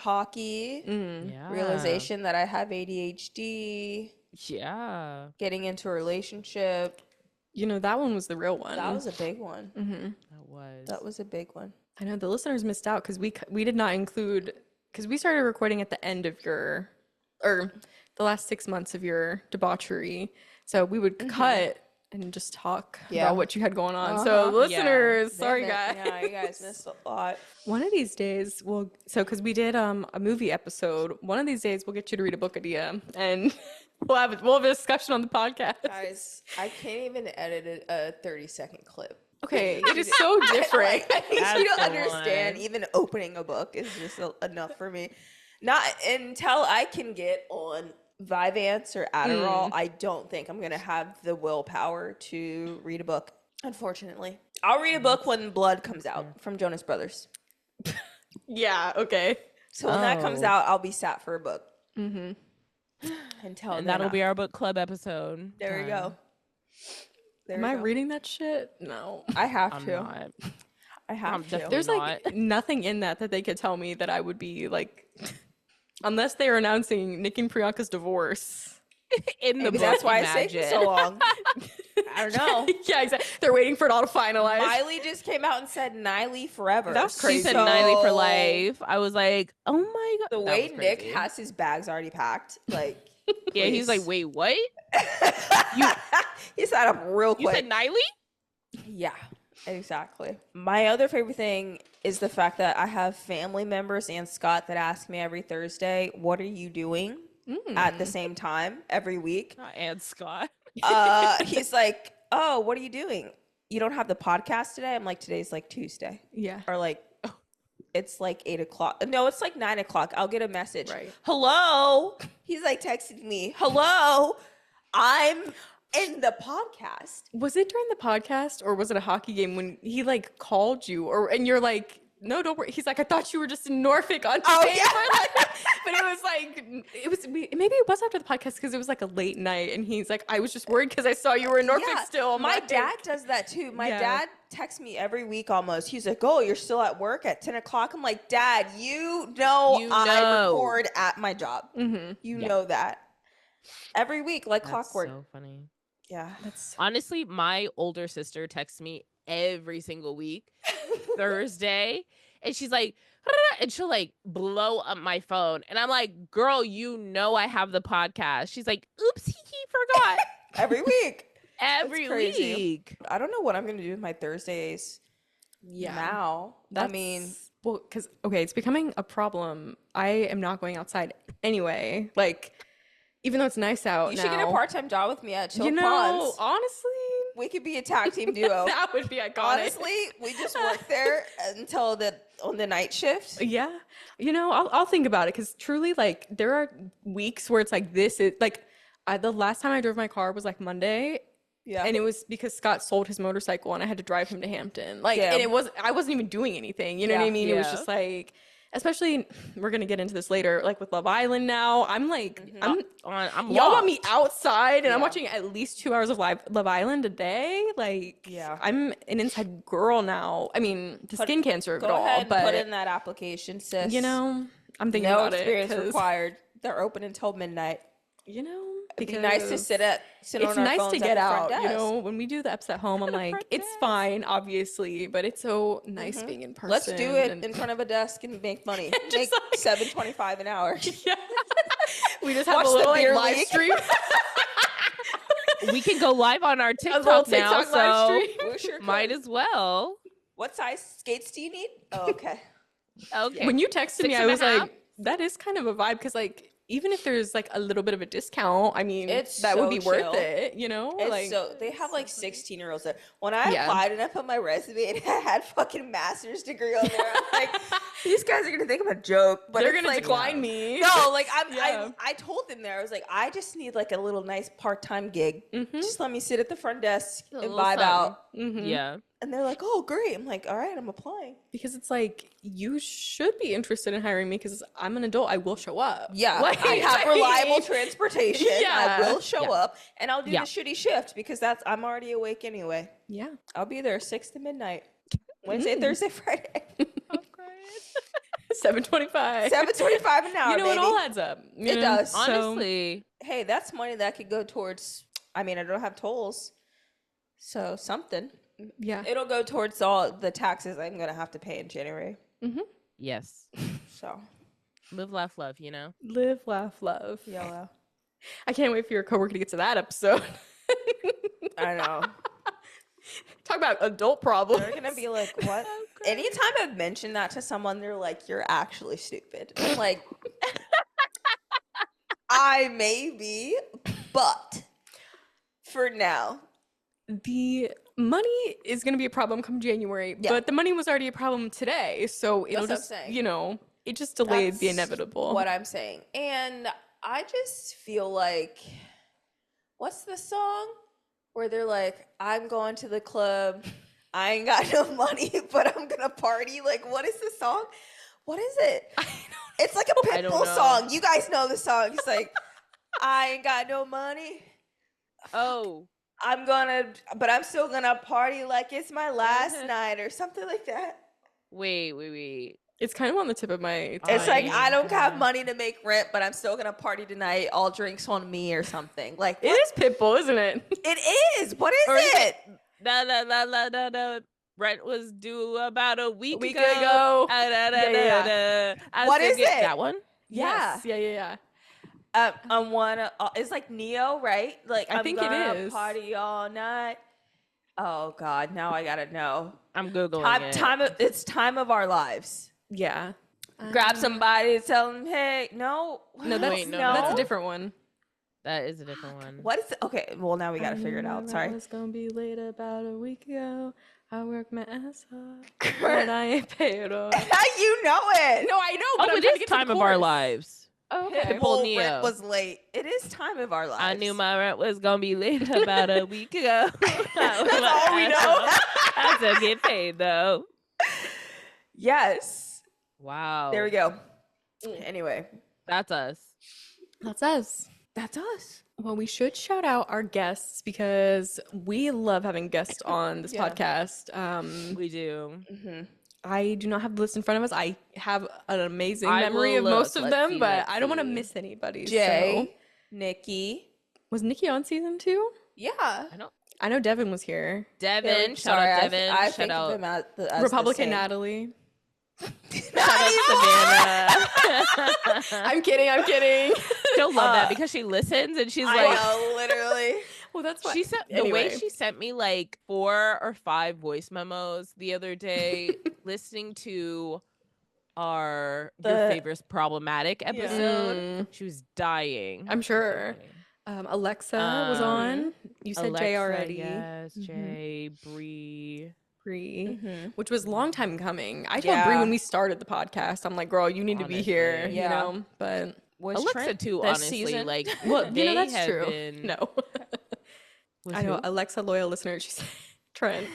hockey. Yeah. Realization that I have ADHD. Yeah. Getting into a relationship. You know, that one was the real one. That was a big one. That was. That was a big one. I know the listeners missed out because we did not include, because we started recording at the end of your, or the last 6 months of your debauchery. So we would cut and just talk Yeah. about what you had going on. Uh-huh. So Yeah. listeners, sorry They- guys. Yeah, you guys missed a lot. One of these days because we did a movie episode. One of these days we'll get you to read a book, Adia, and we'll have a discussion on the podcast. Guys, I can't even edit a 30-second clip. Okay, it is so different. I think That's you don't the understand. one. Even opening a book is just enough for me. Not until I can get on Vyvanse or Adderall. I don't think I'm gonna have the willpower to read a book. Unfortunately, I'll read a book when Blood comes out from Jonas Brothers. Yeah. Okay. So when that comes Oh. out, I'll be sat for a book. Mm-hmm. Until And then, that'll be our book club episode. There you go. There Am you I go. reading that shit? No. I have I'm to. not. I have I'm to. definitely There's like nothing in that they could tell me that I would be like, unless they are announcing Nick and Priyanka's divorce. In the Maybe book, that's why it's imagine. taking so long. I don't know. Yeah, exactly. They're waiting for it all to finalize. Miley just came out and said Niley forever. That's She crazy. said Niley for life. I was like, oh my god. The That way was Nick crazy. has his bags already packed, like Yeah, he's like, wait, what? He sat up real You quick. said Niley? Yeah, exactly. My other favorite thing is the fact that I have family members and Scott that ask me every Thursday, what are you doing at the same time every week? And Scott. He's like, oh, what are you doing? You don't have the podcast today? I'm like, today's like Tuesday. Yeah. Or like, it's like 8 o'clock. No, it's like 9 o'clock. I'll get a message. Right. Hello? He's like texting me. Hello? I'm in the podcast. Was it during the podcast or was it a hockey game when he like called you and you're like, no, don't worry. He's like, I thought you were just in Norfolk on today. But it was like, maybe it was after the podcast because it was like a late night. And he's like, I was just worried because I saw you were in Norfolk still. My dad does that too. My dad texts me every week almost. He's like, oh, you're still at work at 10 o'clock? I'm like, Dad, I record at my job. You know that. Every week, like clockwork. So funny. Yeah. Honestly, my older sister texts me every single week, Thursday, and she's like, and she'll like blow up my phone. And I'm like, girl, I have the podcast. She's like, oops, he forgot. Every week. Every week. I don't know what I'm going to do with my Thursdays now. Well, because, okay, it's becoming a problem. I am not going outside anyway. Like, even though it's nice out You should get a part-time job with me at Chill Ponds. Honestly, we could be a tag team duo. That would be iconic. Honestly, we just work there until on the night shift. Yeah. I'll think about it because truly, like, there are weeks where it's like this is like the last time I drove my car was like Monday. Yeah. And it was because Scott sold his motorcycle and I had to drive him to Hampton. Like, and I wasn't even doing anything. You know what I mean? It was just like, especially, we're going to get into this later, like with Love Island now. I'm like, y'all want me outside and I'm watching at least 2 hours of Love Island a day. Like, I'm an inside girl now. I mean, the skin cancer of it all. But put in that application, sis. I'm thinking about it. No experience required. They're open until midnight. It'd be nice to sit on our it's nice phones to get out. desk. When we do the eeps at home, I'm like, it's fine, obviously, but it's so nice being in person. Let's do it in front of a desk and make money. Make like, $7.25 an hour. Yeah. We just have a little live stream. We can go live on our TikTok now, so might as well. What size skates do you need? Oh, okay. Okay. When you texted me, I was like, that is kind of a vibe because like, even if there's like a little bit of a discount, I mean, that would be worth it, they have like 16-year-olds there. When I applied and I put my resume and I had fucking master's degree on there, I'm like, these guys are gonna think I'm a joke, but they're gonna decline me. No, like I told them there, I was like, I just need like a little nice part-time gig. Just let me sit at the front desk and vibe out. Yeah. And they're like, oh, great. I'm like, all right, I'm applying. Because it's like, you should be interested in hiring me because I'm an adult. I will show up. Yeah. Like, I have reliable transportation. Yeah. I will show up. And I'll do the shitty shift because I'm already awake anyway. Yeah. I'll be there 6 to midnight. Wednesday, Thursday, Friday. I'm crying. $7.25. $7.25 an hour, baby. It all adds up. It does. Honestly. So, hey, that's money that could go towards, I mean, I don't have tolls. So something. Yeah. It'll go towards all the taxes I'm going to have to pay in January. Yes. So. Live, laugh, love, Live, laugh, love. YOLO. I can't wait for your coworker to get to that episode. I know. Talk about adult problems. They're going to be like, what? Anytime I've mentioned that to someone, they're like, you're actually stupid. I'm like, I may be, but for now. The money is going to be a problem come January, but the money was already a problem today. So it'll just, it just delayed the inevitable. What I'm saying. And I just feel like, what's the song where they're like, I'm going to the club. I ain't got no money, but I'm going to party. Like, what is the song? What is it? I don't know. It's like a Pitbull song. You guys know the song. It's like, I ain't got no money. Oh. But I'm still gonna party like it's my last night or something like that. Wait. It's kind of on the tip of my tongue. It's like, I don't have money to make rent, but I'm still gonna party tonight. All drinks on me or something. Like, it is Pitbull, isn't it? It is. What is it? No. Rent was due about a week ago. What is it? That one? Yes. Yeah. It's like Neo, right? Like I think it is. Party all night. Oh God, now I gotta know. I'm googling it. It's time of our lives. Yeah. Grab somebody, tell them, hey, no, No, that's Wait, no, that's no. a different one. That is a different one. What is it? Okay, well now we gotta figure it out. Sorry. I was gonna be late about a week ago. I worked my ass off, but I ain't paid off. You know it. No, I know, but I'm it trying to is get to time the of our chorus. lives. Oh, okay. Pitbull Well, Neo. Rent was late. It is time of our lives. I knew my rent was gonna be late about a week ago. That's all we know. I still get paid though. Yes. Wow. There we go. Anyway, That's us. That's us. that's us. Well, we should shout out our guests because we love having guests on this Yeah. podcast. We do. I do not have the list in front of us. I have an amazing I memory will of look. most of Let's them, see, but let's I don't want to see. miss anybody. Jay, So. Nikki. Was Nikki on season 2? Yeah. I know Devin was here. Devin, shout out Devin. I Shout think of out him as the Republican same. Natalie. shout out Savannah. I'm kidding. She'll love that because she listens and she's I like, know, literally. Well, that's why. she sent the way she sent me like 4 or 5 voice memos the other day, listening to your favorite problematic episode. She was dying. I'm sure. Alexa was on. You said Jay Alexa, already. Yes, Jay, Bree. Which was a long time coming. I told Bree when we started the podcast, I'm like, girl, you need to be here, you know? But Was Alexa Trent too, this honestly. season? Like, well, you know, they that's have true. been- No. Was I know, who? Alexa, loyal listener, she said, Trent.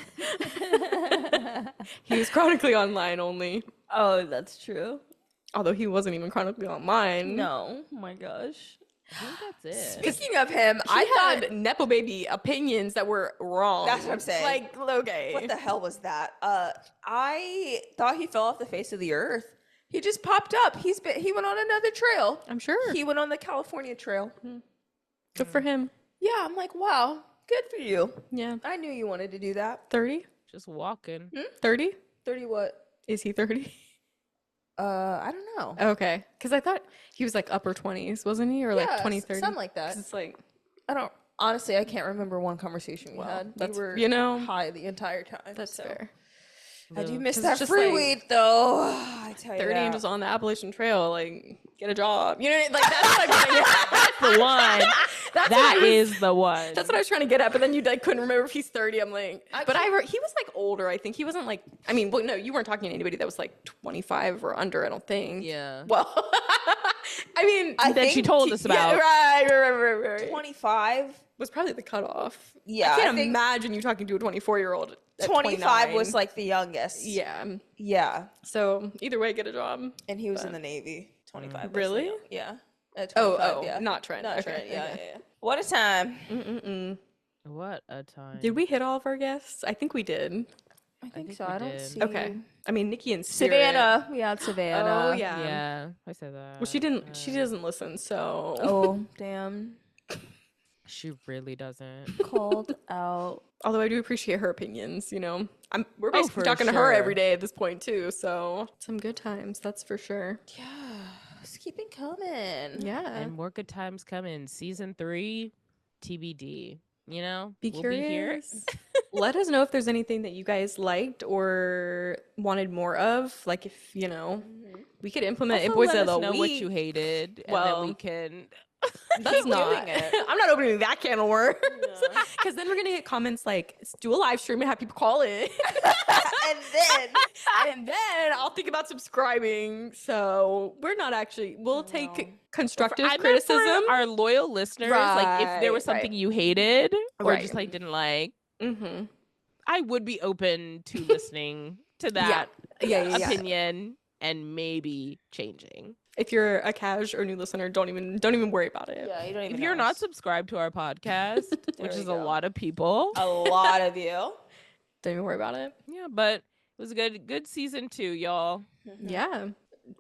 He was chronically online only. Oh, that's true. Although he wasn't even chronically online. No. Oh my gosh. I think that's it. Speaking of him, I had Nepo Baby opinions that were wrong. That's what I'm saying. Like, okay. What the hell was that? I thought he fell off the face of the earth. He just popped up. He went on another trail. I'm sure. He went on the California trail. Good for him. Yeah, I'm like, wow, good for you. Yeah. I knew you wanted to do that. 30? Just walking. 30? 30 what? Is he 30? I don't know. Okay. Because I thought he was like upper 20s, wasn't he? Or like 20, 30? Something like that. It's like, I don't, honestly, I can't remember one conversation we had. that's, we were you know, high the entire time. that's fair. I do miss 'Cause that it's just free like weed though. I tell you 30 that. and just on the Appalachian Trail, like, get a job. You know, like, that's what I'm getting at. That's the one. That is the one. That's what I was trying to get at, but then you like couldn't remember if he's 30. I'm like, but he was like older. I think he wasn't like. I mean, well, no, you weren't talking to anybody that was like 25 or under. I don't think. Yeah. Well, I mean, that she told us about. Yeah, right. 25 was probably the cutoff. Yeah, I can't I think imagine you talking to a 24-year-old. 25 was like the youngest. Yeah. Yeah. So either way, get a job. And he was in the Navy. 25. was Really? the young- Yeah. At 25, Oh, yeah. not Trent. Not Okay, Trent. Yeah, okay. yeah. What a time. What a time. Did we hit all of our guests? I think we did. I think think so. we I don't did. see. Okay. I mean, Nikki and Spirit. Savannah. We had Savannah. Oh yeah. Yeah, I said that. Well, she didn't. She doesn't listen. So. Oh, damn. She really doesn't. Called out. Although I do appreciate her opinions. You know, we're basically for talking to her sure. every day at this point too. So some good times, that's for sure. Yeah. Just keep it coming. Yeah. And more good times coming. Season 3, TBD. You know, Be we'll curious. Be here. Let us know if there's anything that you guys liked or wanted more of. Like if you know, we could implement Also, It Boys let of us the know Week. what you hated, and Well, then we can. That's Keep not. doing it. I'm not opening that can of worms because then we're gonna get comments like, "Do a live stream and have people call in." and then I'll think about subscribing. So we're not actually. We'll take constructive I meant criticism. for our loyal listeners. Like if there was Right, something right. you hated or Right. just like didn't like, Mm-hmm. I would be open to listening to that Yeah. opinion and maybe changing. If you're a cash or new listener, don't even worry about it. Yeah, you don't even If you're know not us. subscribed to our podcast, which we is go. a lot of people, A lot of you. Don't even worry about it. yeah, but it was a good season 2, y'all. Yeah.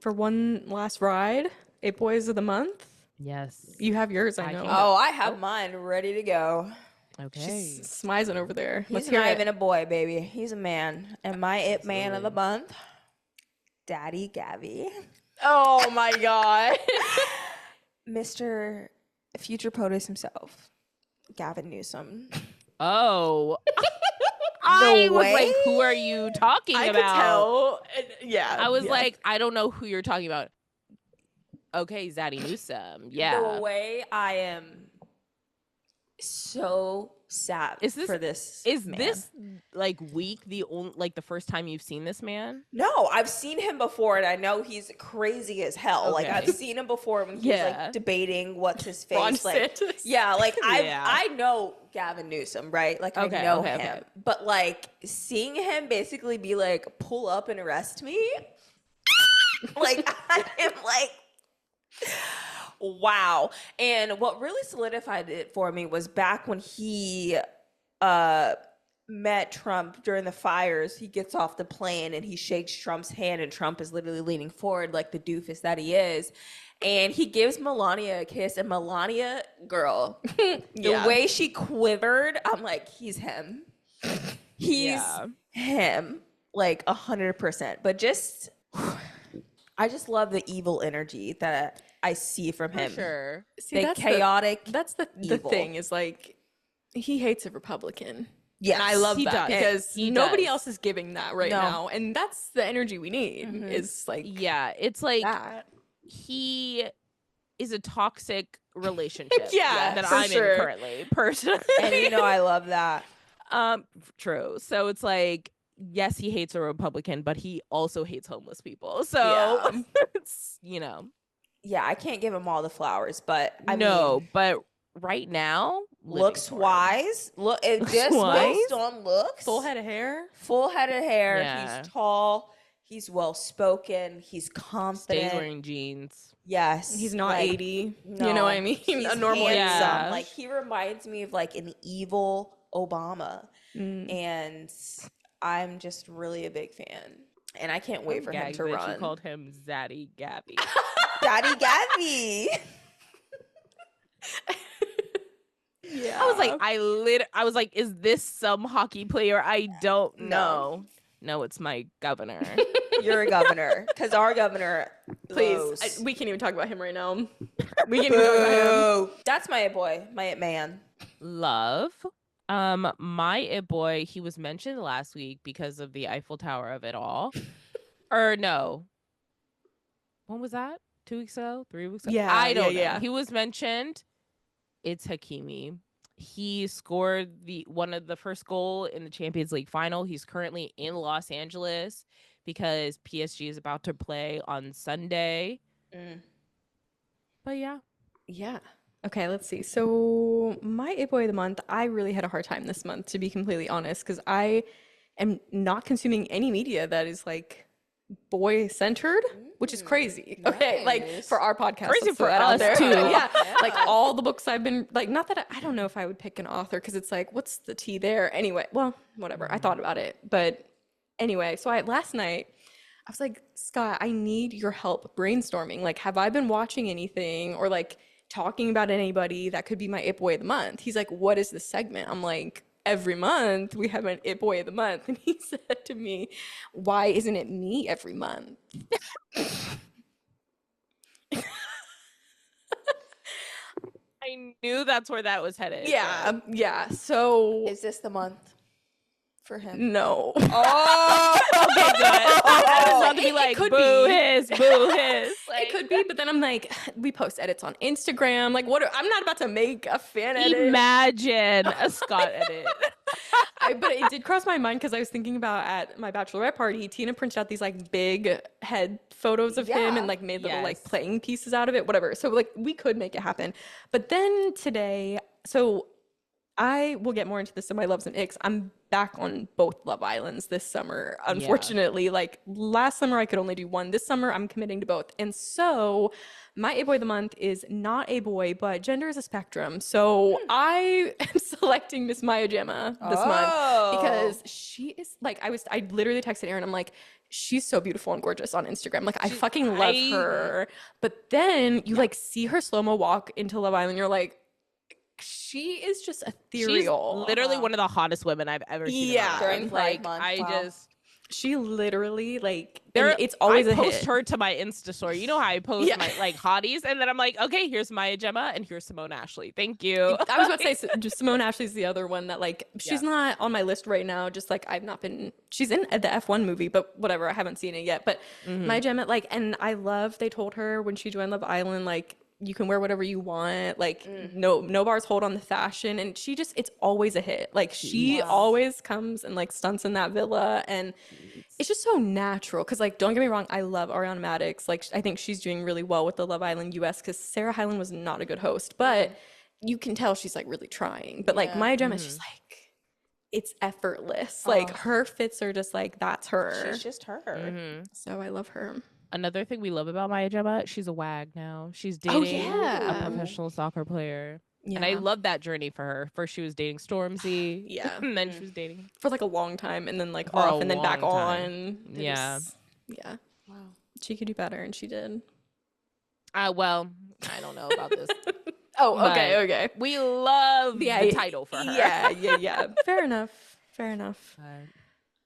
For one last ride, 8 Boys of the Month. Yes. You have yours, I I know. can't- Oh, I have mine ready to go. Okay. She's smizing over there. Let's He's hear not it. even a boy, baby. He's a man. And my it man of the month, Daddy Gabby. Oh my god. Mr. Future POTUS himself, Gavin Newsom. Oh. I was like, who are you talking about? I could tell. Yeah. I was like, I don't know who you're talking about. Okay, Zaddy Newsom. Yeah. The way I am so sad for this. Is man. this like week the only like the first time you've seen this man? No, I've seen him before, and I know he's crazy as hell. Okay. Like I've seen him before when he's like debating what's his face. Like, yeah, like I know Gavin Newsom, right? Like I know him, okay. But like seeing him basically be like, pull up and arrest me, like I am like. Wow. And what really solidified it for me was back when he met Trump during the fires. He gets off the plane and he shakes Trump's hand, and Trump is literally leaning forward like the doofus that he is. And he gives Melania a kiss, and Melania, girl, the way she quivered, I'm like, he's him. He's him, like 100%. But just, I just love the evil energy that I see from him. For sure. See, that's chaotic. That's the thing is like, he hates a Republican. Yeah, and I love that because nobody else is giving that right now, and that's the energy we need. Is like, it's like that. He is a toxic relationship. that I'm in currently, personally, and I love that. True. So it's like, yes, he hates a Republican, but he also hates homeless people. So it's Yeah, I can't give him all the flowers, but I mean, but right now, looks wise. Look, it just based on looks. Full head of hair. Yeah. He's tall. He's well spoken. He's confident. Stays wearing jeans. Yes, he's not 80. No, you know what I mean? He's a normal. Handsome. Like he reminds me of like an evil Obama, and I'm just really a big fan. And I can't wait for him to run. You called him Zaddy Gabby. Daddy Gabby. I was like, I was like, is this some hockey player? I don't know. No, it's my governor. You're a governor, because our governor. Please, we can't even talk about him right now. We can't even talk about him. That's my it boy, my it man. Love. My it boy, he was mentioned last week because of the Eiffel Tower of it all. Or no. When was that? 2 weeks ago? 3 weeks ago? Yeah. I don't know. Yeah. He was mentioned. It's Hakimi. He scored one of the first goal in the Champions League final. He's currently in Los Angeles because PSG is about to play on Sunday. But yeah. Okay, let's see. So my it boy of the month, I really had a hard time this month, to be completely honest, because I am not consuming any media that is like boy centered, which is crazy. Nice. Okay, like for our podcast, crazy for us too. Like all the books I've been like, not that I don't know if I would pick an author because it's like, what's the tea there? Anyway, well, whatever. I thought about it, but anyway, so last night I was like, Scott, I need your help brainstorming. Like, have I been watching anything or like talking about anybody that could be my it boy of the month? He's like, what is this segment? I'm like, every month we have an it boy of the month. And he said to me, why isn't it me every month? I knew that's where that was headed. Yeah. So is this the month for him? No. Oh, okay, good. I was about to be like, boo his. Like, it could be, but then I'm like, we post edits on Instagram. Like, I'm not about to make a fan edit. Imagine a Scott edit. But it did cross my mind because I was thinking about at my bachelorette party, Tina printed out these like big head photos of him and like made little like playing pieces out of it, whatever. So like we could make it happen. But then today, so I will get more into this in my loves and icks. I'm back on both Love Islands this summer. Unfortunately, like last summer I could only do one. This summer I'm committing to both. And so my A boy of the month is not a boy, but gender is a spectrum. So I am selecting Miss Maya Jama this month because she is like, I literally texted Erin. I'm like, she's so beautiful and gorgeous on Instagram. Like I fucking love her. But then you like see her slow-mo walk into Love Island. You're like, she is just ethereal. She's literally one of the hottest women I've ever seen. During like month. She literally like it's always I a post hit. her to my Insta story. You know how I post my like hotties, and then I'm like, okay, here's Maya Gemma and here's Simone Ashley. Thank you. I was about to say just Simone Ashley's the other one that like she's not on my list right now. Just like I've not been. She's in the F1 movie, but whatever. I haven't seen it yet. But Maya Gemma like, and I love. They told her when she joined Love Island like, you can wear whatever you want, like no bars hold on the fashion, and she just it's always a hit. Like she always comes and like stunts in that villa, and it's just so natural. Because like don't get me wrong, I love Ariana Madix. Like I think she's doing really well with the Love Island US, because Sarah Hyland was not a good host, but you can tell she's like really trying. But like Maya Gemma is just like, it's effortless. Like her fits are just like, that's her. She's just her. So I love her. Another thing we love about Maya Gemma, she's a WAG now. She's dating a professional soccer player. Yeah. And I love that journey for her. First she was dating Stormzy. And then she was dating for like a long time, and then like for off and then back on. Yeah. Wow. She could do better, and she did. Well, I don't know about this. Okay. We love the title for her. Yeah. Fair enough.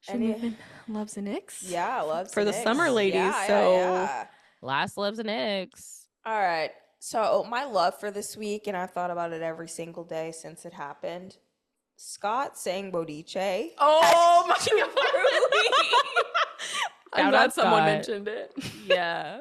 Should move in Loves and Icks? Yeah, Loves for and the Icks. summer ladies. Yeah. Last Loves and Icks. All right. So my love for this week, and I've thought about it every single day since it happened. Scott sang Bodice. Oh my God. I'm glad someone Scott. mentioned it. Yeah.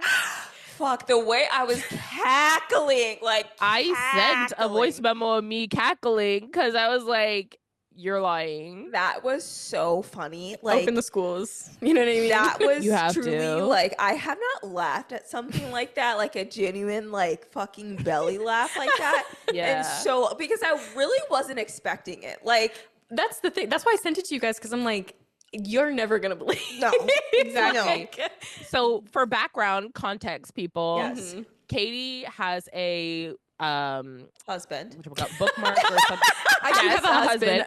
Fuck, the way I was cackling, like I sent a voice memo of me cackling because I was like, you're lying. That was so funny. Like in the schools. You know what I mean? That was You have truly to. like, I have not laughed at something like that, like a genuine like fucking belly laugh like that. Yeah. And so because I really wasn't expecting it. Like that's the thing. That's why I sent it to you guys, because I'm like, you're never gonna believe. No, exactly. So for background context, people, yes. Katie has a husband, bookmark or something. I do have a husband.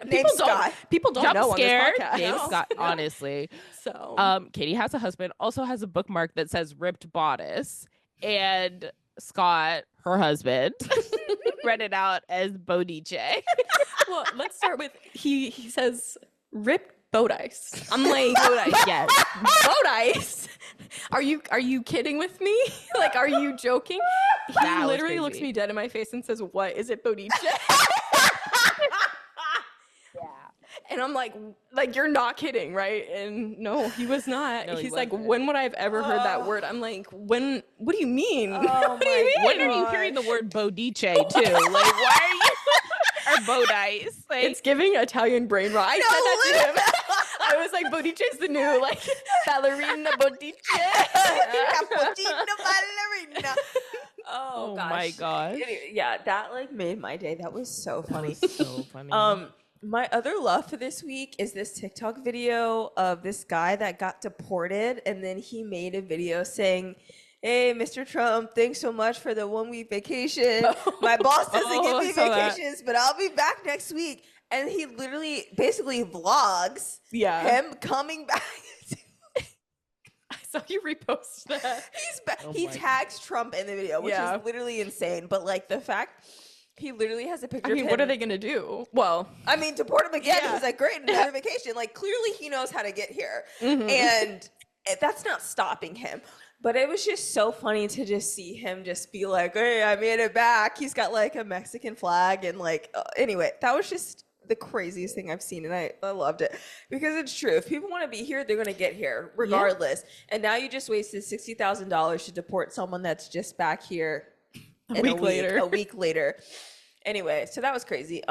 People don't know on this podcast. Named Scott, honestly. So Katie has a husband, also has a bookmark that says ripped bodice, and Scott, her husband, read it out as Bodice. Well, let's start with he says ripped boat ice. I'm like, boat ice, yes. Boat ice? Are you kidding with me? Like, are you joking? He literally looks me dead in my face and says, "What is it, Bodice?" And I'm like, you're not kidding, right? And no, he was not. No, He's like, when would I have ever heard that word? I'm like, when? What do you mean? Oh When are you hearing the word Bodice too? Like, why are you? Or Bodice? Like, it's giving Italian brain rot. I said that to him. I was like, Bodice's the new like ballerina Bodice. Cappuccino ballerina. Oh my gosh. Yeah, that like made my day. That was so funny. So funny. My other love for this week is this TikTok video of this guy that got deported, and then he made a video saying, "Hey, Mr. Trump, thanks so much for the 1 week vacation. My boss doesn't give me vacations, but I'll be back next week." And he literally basically vlogs him coming back. I saw you repost that. He tags Trump in the video, which is literally insane. But like the fact he literally has a picture. I mean, of him. what are they gonna do? Well, I mean, deport him again. He's like, great, another vacation. Like clearly he knows how to get here, and that's not stopping him. But it was just so funny to just see him just be like, "Hey, I made it back." He's got like a Mexican flag, and like anyway, that was just the craziest thing I've seen, and I loved it because it's true. If people want to be here, they're going to get here regardless. And now you just wasted $60,000 to deport someone that's just back here a week later. Anyway, so that was crazy.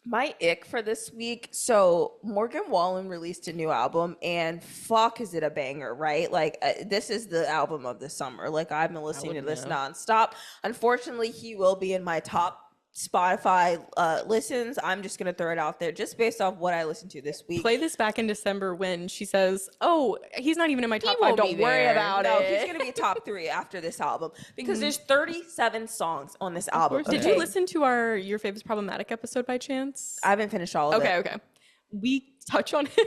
My ick for this week. So Morgan Wallen released a new album, and fuck, is it a banger, right? Like this is the album of the summer. Like I've been listening to this nonstop. Unfortunately, he will be in my top Spotify listens. I'm just gonna throw it out there just based off what I listened to this week. Play this back in December when she says, "Oh, he's not even in my top 5. Don't worry about it." He's He's gonna be top 3 after this album because there's 37 songs on this album. Okay. Did you listen to Your Favorite's Problematic episode by chance? I haven't finished all of it. Okay. We touch on him.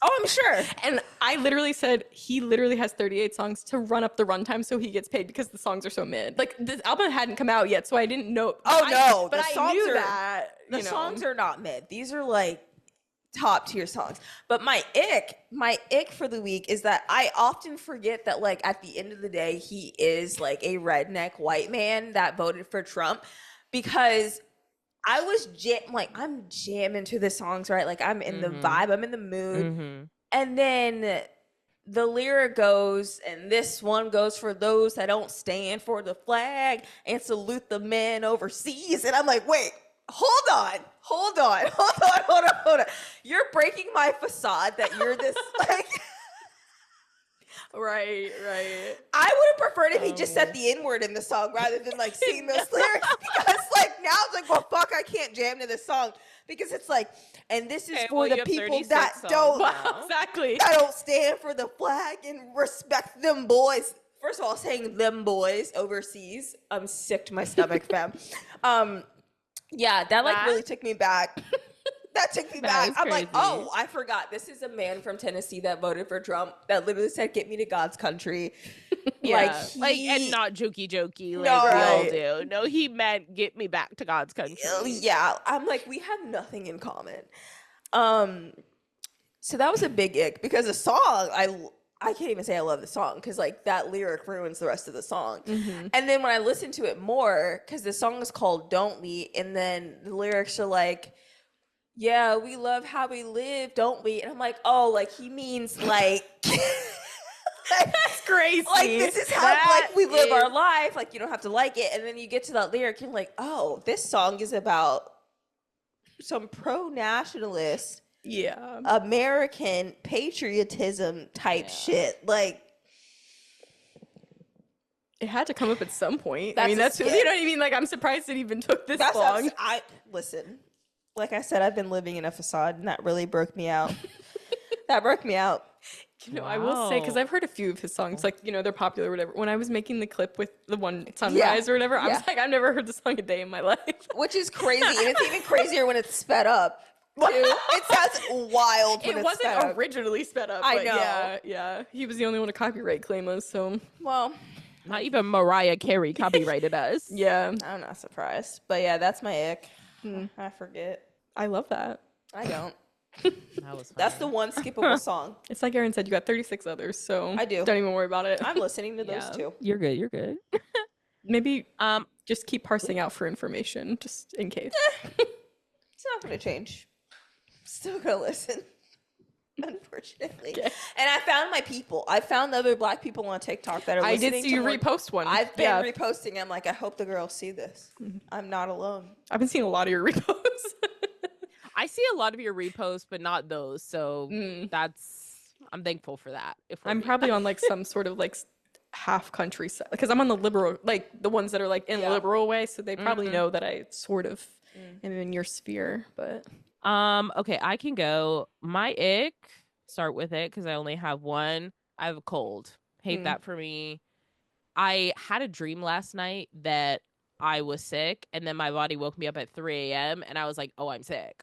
Oh, I'm sure. And I literally said he literally has 38 songs to run up the runtime so he gets paid because the songs are so mid. Like this album hadn't come out yet, so I didn't know. Oh no, but I knew that. The songs are not mid. These are like top tier songs. But my ick for the week is that I often forget that like at the end of the day he is like a redneck white man that voted for Trump, because I was I'm jamming to the songs, right? Like I'm in the vibe, I'm in the mood. And then the lyric goes, and this one goes for those that don't stand for the flag and salute the men overseas. And I'm like, wait, hold on. You're breaking my facade that you're this like. Right. I would have preferred if he just said the N-word in the song rather than like singing those lyrics, because like now it's like, well, fuck, I can't jam to this song because it's like, and this is for the people that don't exactly that don't stand for the flag and respect them boys. First of all, saying them boys overseas, I'm sick to my stomach, fam. Yeah, that like really took me back. That took me back. I'm like, oh, I forgot. This is a man from Tennessee that voted for Trump that literally said, "Get me to God's country." Yeah, and not jokey, like we all do. No, he meant get me back to God's country. Yeah, I'm like, we have nothing in common. So that was a big ick, because the song, I can't even say I love the song, because like that lyric ruins the rest of the song. And then when I listen to it more, because the song is called "Don't We," and then the lyrics are like, yeah, we love how we live, don't we? And I'm like, oh, like he means like that's crazy. Like this is how like we live our life. Like you don't have to like it. And then you get to that lyric, and you're like, oh, this song is about some pro-nationalist, American patriotism type shit. Like it had to come up at some point. I mean, that's you know what I mean. Like I'm surprised it even took this long. Listen. Like I said, I've been living in a facade, and that really broke me out. That broke me out. You know, I will say, because I've heard a few of his songs, like, you know, they're popular or whatever. When I was making the clip with the one Sunrise or whatever, I was like, I've never heard the song a day in my life. Which is crazy. And it's even crazier when it's sped up, too. It sounds wild when it wasn't originally sped up. I know. Yeah. He was the only one to copyright claim us, so. Well. Not even Mariah Carey copyrighted us. Yeah. I'm not surprised. But yeah, that's my ick. I forget. I love that. I don't. That was That's the one skippable song. It's like Erin said, you got 36 others, so I do. Don't even worry about it. I'm listening to those too. You're good. Maybe just keep parsing out for information, just in case. It's not going to change. Still going to listen. Unfortunately. Okay. And I found my people. I found other black people on TikTok that are listening. I did see you repost one. I've been reposting. I'm like, I hope the girls see this. I'm not alone. I've been seeing a lot of your reposts. I see a lot of your reposts, but not those. So I'm thankful for that. I'm probably on like some sort of like half country side, because I'm on the liberal, like the ones that are like in a liberal way. So they probably know that I sort of am in your sphere, but. Okay, I can go. My ick, start with it because I only have one. I have a cold. Hate that for me. I had a dream last night that I was sick, and then my body woke me up at 3 a.m. and I was like, oh, I'm sick.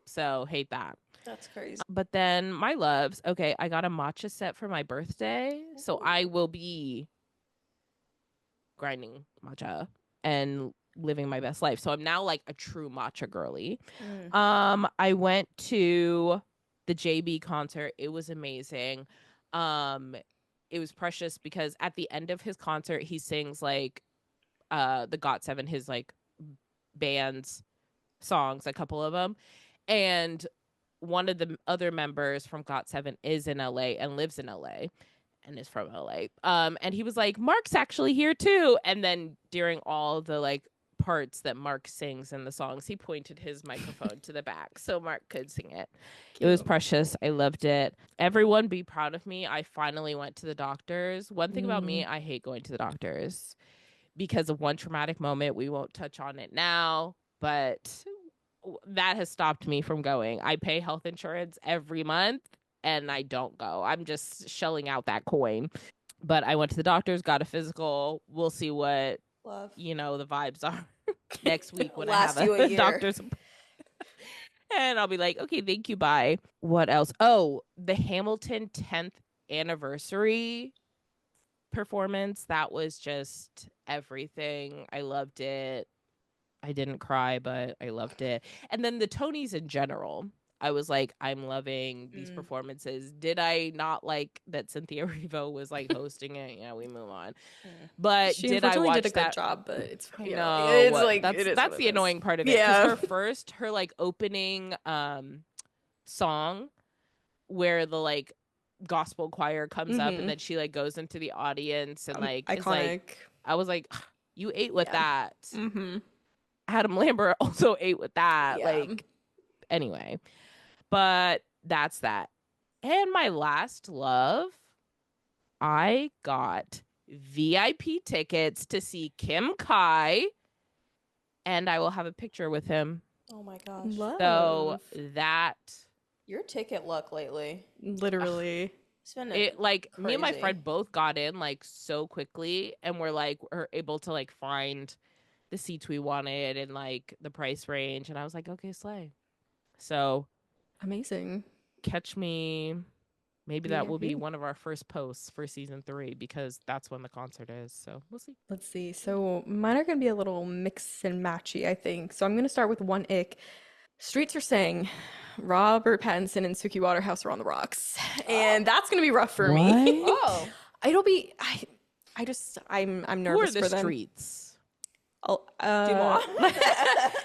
So hate that. That's crazy. But then my loves, okay, I got a matcha set for my birthday. So I will be grinding matcha and living my best life. So I'm now like a true matcha girly. I went to the JB concert. It was amazing. It was precious because at the end of his concert, he sings like the GOT7, his like band's songs, a couple of them. And one of the other members from GOT7 is in LA and lives in LA. And is from LA. And he was like, Mark's actually here too. And then during all the like parts that Mark sings in the songs, he pointed his microphone to the back so Mark could sing it. Cute. It was precious. I loved it. Everyone be proud of me. I finally went to the doctors. One thing about me, I hate going to the doctors because of one traumatic moment. We won't touch on it now, but that has stopped me from going. I pay health insurance every month and I don't go. I'm just shelling out that coin. But I went to the doctors, got a physical. We'll see what the vibes are next week when I have a doctor's. And I'll be like, okay, thank you, bye. What else? Oh, the Hamilton 10th anniversary performance. That was just everything. I loved it. I didn't cry, but I loved it. And then the Tonys in general, I was like, I'm loving these performances. Did I not like that Cynthia Erivo was like hosting it? Yeah, we move on. But She did I unfortunately watch did a that? good job, but it's I you know it's what like it is that's what the it is. annoying part of it. Yeah. Because her like opening song where the like gospel choir comes up and then she like goes into the audience and like iconic. is like, I was like, you ate with that. Mm-hmm. Adam Lambert also ate with that. Yeah. Like, anyway, but that's that. And my last love, I got VIP tickets to see Kim Kai, and I will have a picture with him. Oh my gosh. Love. So that Your ticket luck lately. Literally. it like crazy. me and my friend both got in like so quickly, and we're able to like find the seats we wanted and like the price range, and I was like, okay, slay. So Amazing. catch me. Maybe that will be one of our first posts for season 3 because that's when the concert is. So we'll see. Let's see. So mine are going to be a little mix and matchy, I think. So I'm going to start with one ick. Streets are saying Robert Pattinson and Suki Waterhouse are on the rocks. And that's going to be rough for me. Oh. It'll be I'm nervous Who are for the them. streets?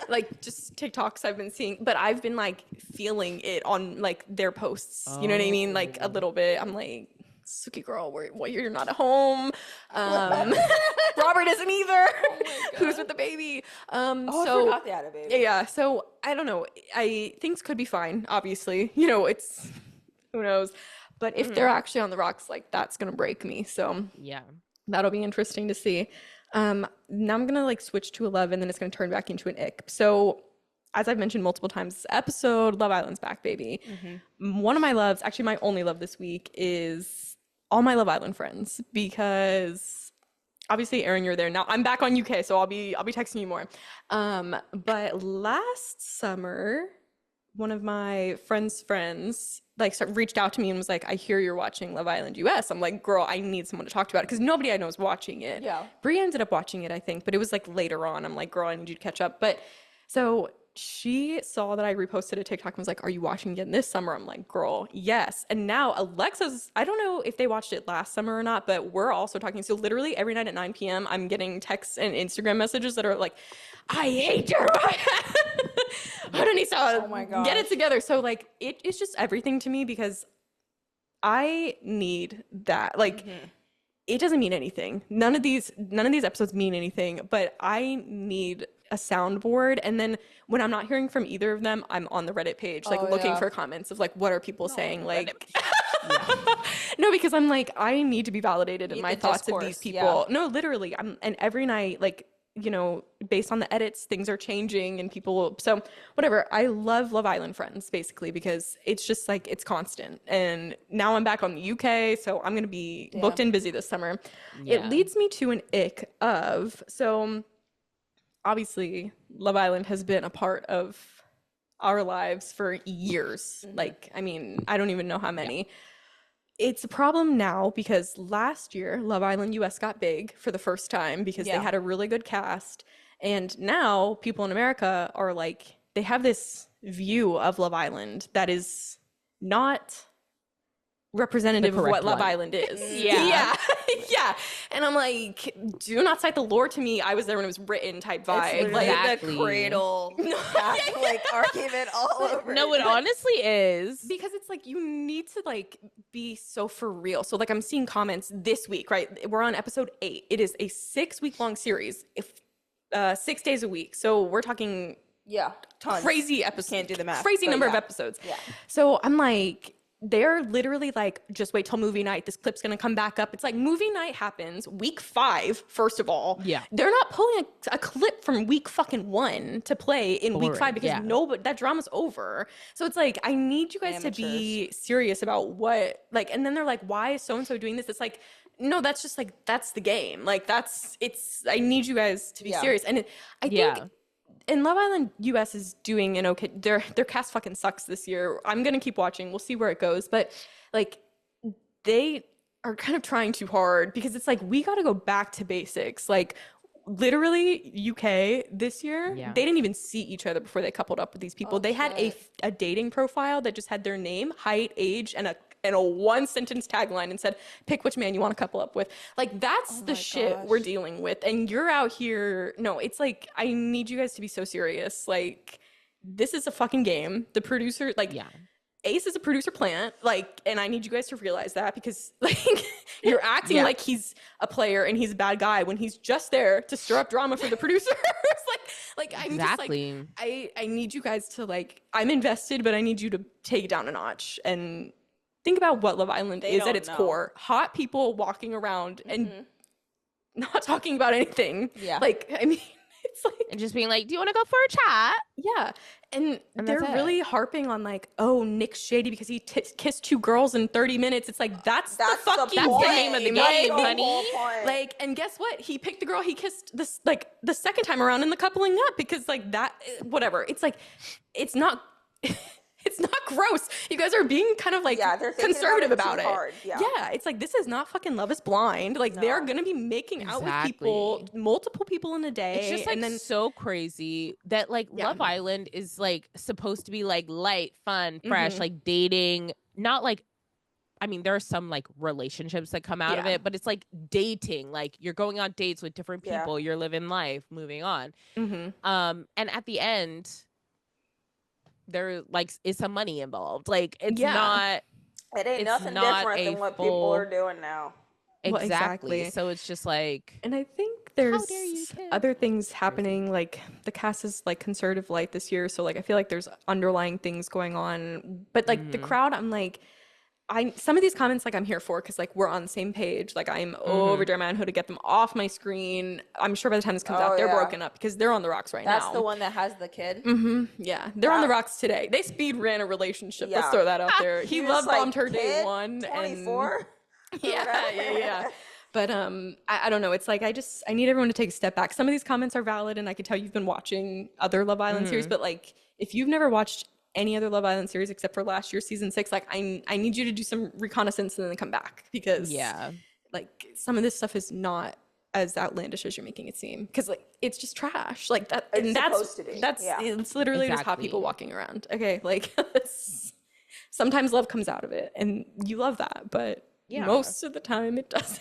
Like just TikToks I've been seeing, but I've been like feeling it on like their posts. You know what I mean? Like a little bit. I'm like, Suki girl, you're not at home. Robert isn't either. Who's with the baby? I forgot they had a baby. Yeah. So I don't know. Things could be fine. Obviously, it's who knows. But if they're actually on the rocks, like that's gonna break me. So Yeah. that'll be interesting to see. Now I'm gonna like switch to 11, then it's gonna turn back into an ick. So as I've mentioned multiple times this episode, Love Island's back, baby. One of my loves, actually my only love this week, is all my Love Island friends, because obviously Erin, you're there now. I'm back on UK, so I'll be texting you more. But last summer, one of my friends like reached out to me and was like, I hear you're watching Love Island US. I'm like, girl, I need someone to talk to about it, because nobody I know is watching it. Yeah. Brie ended up watching it, I think, but it was like later on. I'm like, girl, I need you to catch up. But so she saw that I reposted a TikTok and was like, are you watching again this summer? I'm like, girl, yes. And now Alexa's, I don't know if they watched it last summer or not, but we're also talking. So literally every night at 9 p.m., I'm getting texts and Instagram messages that are like, I hate your Oh my gosh. get it together. So like it's just everything to me, because I need that. Like it doesn't mean anything. None of these episodes mean anything, but I need a soundboard. And then when I'm not hearing from either of them, I'm on the Reddit page, like looking for comments of like, what are people saying? Like, no, because I'm like, I need to be validated in my thoughts of these people. No, literally. And every night, like, based on the edits, things are changing and people, so whatever. I love Love Island Friends, basically, because it's just like, it's constant. And now I'm back on the UK, so I'm going to be booked and busy this summer. It leads me to an ick of, so obviously Love Island has been a part of our lives for years. Like, I mean, I don't even know how many. It's a problem now because last year Love Island US got big for the first time because they had a really good cast. And now people in America are like, they have this view of Love Island that is not representative of what Love Island is. Yeah. And I'm like, do not cite the lore to me. I was there when it was written type vibe. It's like the cradle Catholic argument all over. No, it honestly is. Because it's like, you need to like be so for real. So like I'm seeing comments this week, right? We're on episode 8. It is a 6-week-long series. 6 days a week. So we're talking tons. Crazy episodes. Can't do the math. Crazy number of episodes. So I'm like, they're literally like, just wait till movie night. This clip's going to come back up. It's like movie night happens week 5, first of all. Yeah. They're not pulling a clip from week fucking 1 to play in week 5 because that drama's over. So it's like, I need you guys to be serious about what, like, and then they're like, why is so-and-so doing this? It's like, no, that's just like, that's the game. Like I need you guys to be serious. And I think, and Love Island US is doing an okay. Their cast fucking sucks this year. I'm gonna keep watching. We'll see where it goes. But like, they are kind of trying too hard because it's like, we got to go back to basics. Like, literally UK this year, Yeah. they didn't even see each other before they coupled up with these people. They had a dating profile that just had their name, height, age, and a one sentence tagline and said, pick which man you want to couple up with. Like, that's the shit we're dealing with. And you're out here. No, it's like, I need you guys to be so serious. Like, this is a fucking game. The producer, like, Ace is a producer plant, like, and I need you guys to realize that, because like you're acting like he's a player and he's a bad guy when he's just there to stir up drama for the producers. like I'm just like, I need you guys to, like, I'm invested, but I need you to take it down a notch and think about what Love Island is at its core. Hot people walking around and not talking about anything. Yeah. Like, I mean, it's like, and just being like, do you want to go for a chat? Yeah. And they're really harping on, like, oh, Nick's shady because he kissed 2 girls in 30 minutes. It's like, that's the fucking the name of the game, honey. Like, and guess what? He picked the girl he kissed this, like, the second time around in the coupling up, because, like, that, whatever. It's like, it's not... It's not gross. You guys are being kind of, like, conservative about it. Yeah, it's like, this is not fucking Love is Blind. Like, they're gonna be making out with people, multiple people in a day. It's just, like, and then so crazy that, like, Love Island is, like, supposed to be, like, light, fun, fresh, like, dating. Not like, I mean, there are some, like, relationships that come out of it, but it's like dating. Like, you're going on dates with different people. You're living life, moving on. And at the end, there, like, is some money involved. Like, it's not, it ain't nothing different than what people are doing now. Exactly. So it's just like, and I think there's other things happening. Like, the cast is, like, conservative light this year, so, like, I feel like there's underlying things going on. But, like, the crowd, I'm like, some of these comments, like, I'm here for, because, like, we're on the same page. Like, I'm over Dear Manhood to get them off my screen. I'm sure by the time this comes out, they're broken up, because they're on the rocks now. That's the one that has the kid? Yeah, they're on the rocks today. They speed ran a relationship. Let's throw that out there. He love bombed her day one. 24? Yeah. But I don't know. It's like, I need everyone to take a step back. Some of these comments are valid, and I can tell you've been watching other Love Island series, but, like, if you've never watched any other Love Island series except for last year's season 6, like, I need you to do some reconnaissance and then come back, because like, some of this stuff is not as outlandish as you're making it seem, because, like, it's just trash, like that. And it's literally just hot people walking around. Okay, like, sometimes love comes out of it and you love that, but most of the time it doesn't.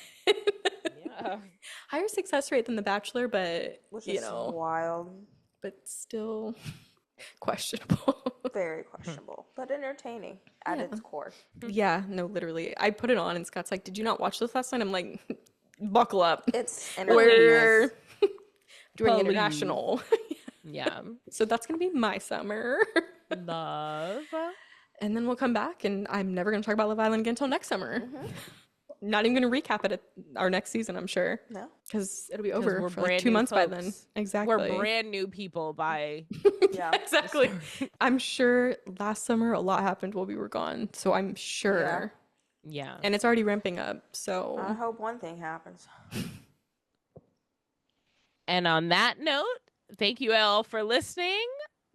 Higher success rate than The Bachelor, but which is wild, but still questionable. Very questionable, but entertaining at its core. Yeah, no, literally. I put it on and Scott's like, did you not watch this last night? I'm like, buckle up. It's we're doing international. Yeah. So that's going to be my summer. Love. And then we'll come back, and I'm never going to talk about Love Island again until next summer. Not even going to recap it at our next season, I'm sure. No. Because it'll be over for like 2 months by then. Exactly. We're brand new people by... Yeah, exactly. I'm sure last summer a lot happened while we were gone. So I'm sure. Yeah. And it's already ramping up. So I hope one thing happens. And on that note, thank you all for listening.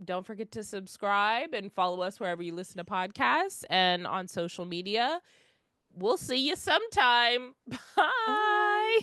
Don't forget to subscribe and follow us wherever you listen to podcasts and on social media. We'll see you sometime. Bye.